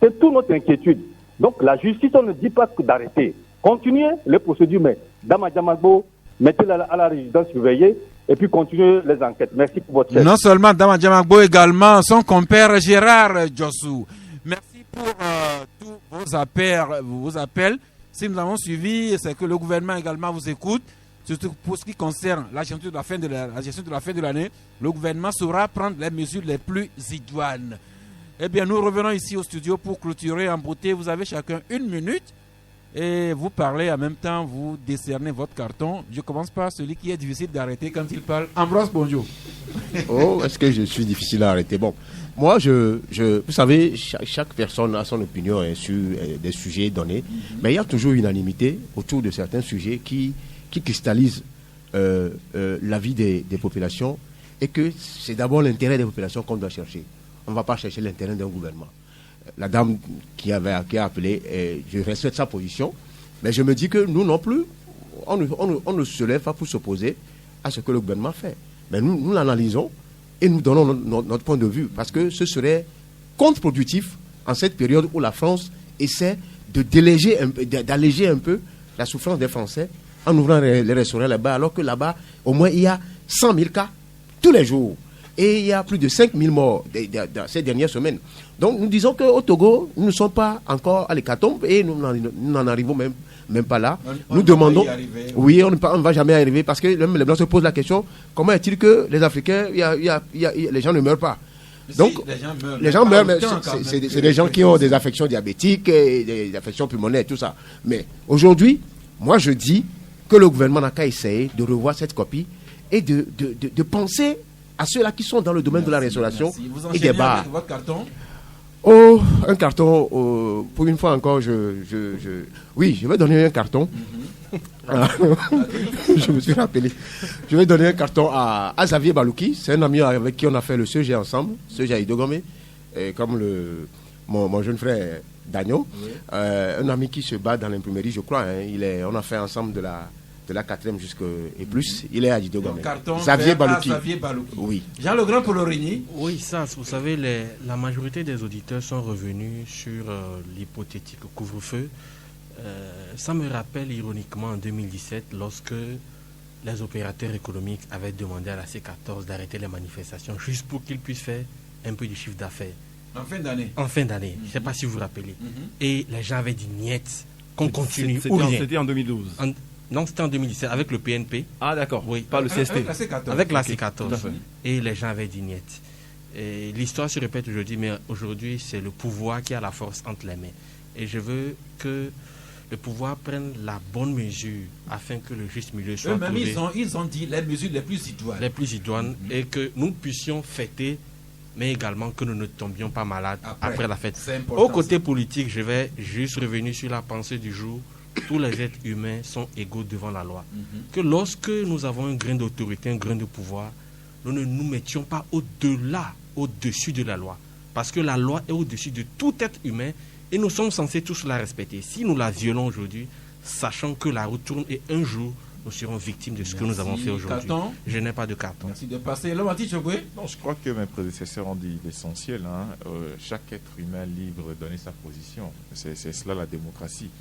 M: C'est toute notre inquiétude. Donc la justice, on ne dit pas que d'arrêter. Continuez les procédures, mais Dama Djamagbo, mettez-la à la résidence surveillée et puis continuez les enquêtes. Merci pour votre aide.
A: Non seulement Dama Djamagbo, également son compère Gérard Djossou. Merci pour tous vos appels. Si nous avons suivi, c'est que le gouvernement également vous écoute. Surtout pour ce qui concerne la gestion de la fin de l'année, le gouvernement saura prendre les mesures les plus idoines. Eh bien, nous revenons ici au studio pour clôturer en beauté. Vous avez chacun 1 minute et vous parlez en même temps, vous décernez votre carton. Je commence par celui qui est difficile d'arrêter quand il parle. Ambroise, bonjour.
B: Oh, est-ce que je suis difficile à arrêter? Bon, moi, vous savez, chaque personne a son opinion sur des sujets donnés, mais il y a toujours unanimité autour de certains sujets qui cristallise la vie des populations et que c'est d'abord l'intérêt des populations qu'on doit chercher. On ne va pas chercher l'intérêt d'un gouvernement. La dame qui a appelé, je respecte sa position, mais je me dis que nous non plus, on ne se lève pas pour s'opposer à ce que le gouvernement fait. Mais nous l'analysons et nous donnons notre point de vue parce que ce serait contre-productif en cette période où la France essaie d'alléger un peu la souffrance des Français en ouvrant les restaurants là-bas, alors que là-bas, au moins, il y a 100 000 cas tous les jours. Et il y a plus de 5 000 morts dans ces dernières semaines. Donc, nous disons qu'au Togo, nous ne sommes pas encore à l'hécatombe et nous n'en arrivons même pas là. Nous demandons... Oui, on ne va jamais y arriver parce que les Blancs se posent la question, comment est-il que les Africains, les gens ne meurent pas? Donc, les gens meurent, mais c'est des gens qui ont des affections diabétiques, et des affections pulmonaires, tout ça. Mais aujourd'hui, moi je dis que le gouvernement n'a qu'à essayer de revoir cette copie et de penser à ceux-là qui sont dans le domaine de la restauration et des bars.
A: Avec votre carton?
B: Oh, un carton, pour une fois encore, oui, je vais donner un carton. Je me suis rappelé. Je vais donner un carton à Xavier Balouki, c'est un ami avec qui on a fait le CG ensemble, CG à Idogomé, comme mon jeune frère Dagno, un ami qui se bat dans l'imprimerie, je crois. On a fait ensemble de la 4e et plus. Il est à Didogame. Xavier Balouki. Oui.
A: Jean Legrand pour l'Origny.
C: Oui, ça, vous savez, la majorité des auditeurs sont revenus sur l'hypothétique couvre-feu. Ça me rappelle ironiquement en 2017, lorsque les opérateurs économiques avaient demandé à la C14 d'arrêter les manifestations juste pour qu'ils puissent faire un peu du chiffre d'affaires.
A: En fin d'année.
C: Je ne sais pas si vous vous rappelez. Et les gens avaient dit niet, qu'on continue ou rien.
E: C'était en 2012.
C: Non, c'était en 2017 avec le PNP.
E: Ah d'accord,
C: oui.
E: Pas le CST.
A: Avec la C14.
C: Avec la C14. Et les gens avaient dit niet. Et l'histoire se répète aujourd'hui, mais aujourd'hui, c'est le pouvoir qui a la force entre les mains. Et je veux que le pouvoir prenne la bonne mesure afin que le juste milieu soit trouvé.
A: Ils ont dit les mesures les plus idoines.
C: Les plus idoines et que nous puissions fêter, mais également que nous ne tombions pas malades après la fête. Au côté politique, je vais juste revenir sur la pensée du jour. Tous les êtres humains sont égaux devant la loi. Que lorsque nous avons un grain d'autorité, un grain de pouvoir, nous ne nous mettions pas au-dessus de la loi. Parce que la loi est au-dessus de tout être humain et nous sommes censés tous la respecter. Si nous la violons aujourd'hui, sachant que la route tourne et un jour, nous serons victimes de ce que nous avons fait aujourd'hui. Je n'ai pas de carton.
A: Merci de passer. Non,
D: je crois que mes prédécesseurs ont dit l'essentiel. Chaque être humain libre de donner sa position. C'est cela la démocratie.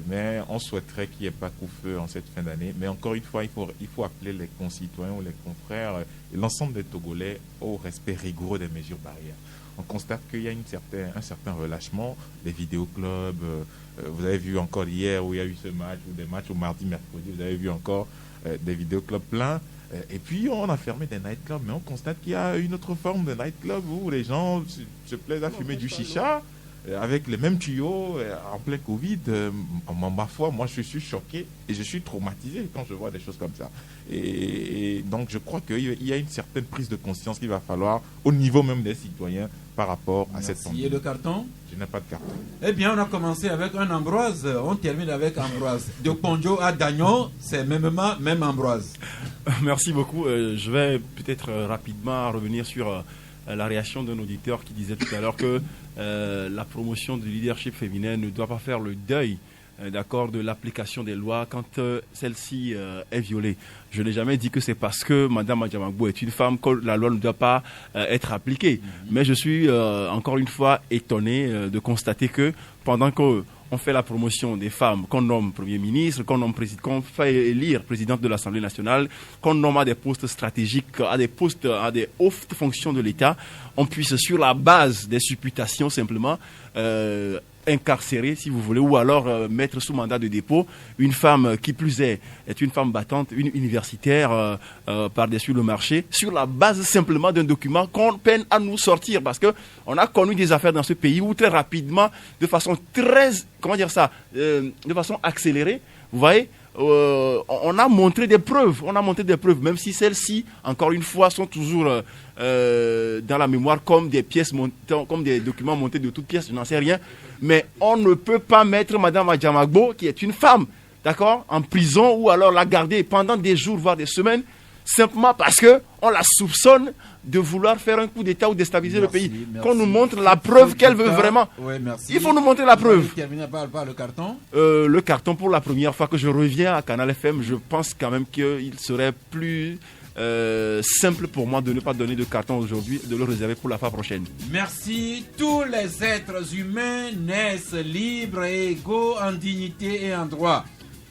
D: Mais on souhaiterait qu'il n'y ait pas coup-feu en cette fin d'année. Mais encore une fois, il faut appeler les concitoyens ou les confrères et l'ensemble des Togolais au respect rigoureux des mesures barrières. On constate qu'il y a un certain relâchement des vidéoclubs. Vous avez vu encore hier où il y a eu ce match, ou des matchs au mardi, mercredi, vous avez vu encore des vidéoclubs pleins. Et puis on a fermé des nightclubs, mais on constate qu'il y a une autre forme de nightclub où les gens se plaisent à fumer du chicha avec les mêmes tuyaux en plein Covid. Ma foi, moi je suis choqué et je suis traumatisé quand je vois des choses comme ça. Et donc je crois qu'il y a une certaine prise de conscience qu'il va falloir au niveau même des citoyens par rapport à cette pandémie.
A: Et le carton?
D: Je n'ai pas de carton.
A: Eh bien, on a commencé avec un Ambroise, on termine avec Ambroise. De Ponjo à Dagnon, c'est même Ambroise.
E: Merci beaucoup. Je vais peut-être rapidement revenir sur la réaction d'un auditeur qui disait tout à l'heure que la promotion du leadership féminin ne doit pas faire le deuil de l'application des lois quand celle-ci est violée. Je n'ai jamais dit que c'est parce que Mme Adjamagbo est une femme que la loi ne doit pas être appliquée. Mais je suis encore une fois étonné de constater que pendant qu'on fait la promotion des femmes, qu'on nomme Premier ministre, qu'on fait élire présidente de l'Assemblée nationale, qu'on nomme à des postes stratégiques, à des hautes fonctions de l'État, on puisse sur la base des supputations simplement incarcérée, si vous voulez, ou alors mettre sous mandat de dépôt une femme qui plus est une femme battante, une universitaire par-dessus le marché, sur la base simplement d'un document qu'on peine à nous sortir, parce que on a connu des affaires dans ce pays où très rapidement, de façon de façon accélérée, vous voyez, on a montré des preuves, même si celles-ci, encore une fois, sont toujours dans la mémoire comme des pièces comme des documents montés de toutes pièces, je n'en sais rien. Mais on ne peut pas mettre Mme Adjamagbo, qui est une femme, d'accord, en prison ou alors la garder pendant des jours, voire des semaines, simplement parce qu'on la soupçonne de vouloir faire un coup d'État ou déstabiliser le pays. Qu'on nous montre la preuve qu'elle veut vraiment.
A: Oui, merci.
E: Il faut nous montrer la preuve.
A: Terminer par le carton.
E: Le carton, pour la première fois que je reviens à Canal FM, je pense quand même qu'il serait plus simple pour moi de ne pas donner de carton aujourd'hui, de le réserver pour la fois prochaine.
A: Merci. Tous les êtres humains naissent libres et égaux en dignité et en droit.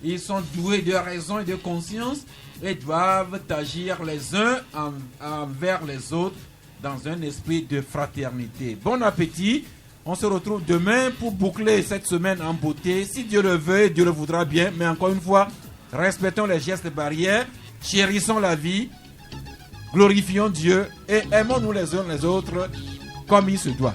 A: Ils sont doués de raison et de conscience et doivent agir les uns envers les autres dans un esprit de fraternité. Bon appétit. On se retrouve demain pour boucler cette semaine en beauté. Si Dieu le veut, Dieu le voudra bien. Mais encore une fois, respectons les gestes barrières, chérissons la vie, glorifions Dieu et aimons-nous les uns les autres comme il se doit.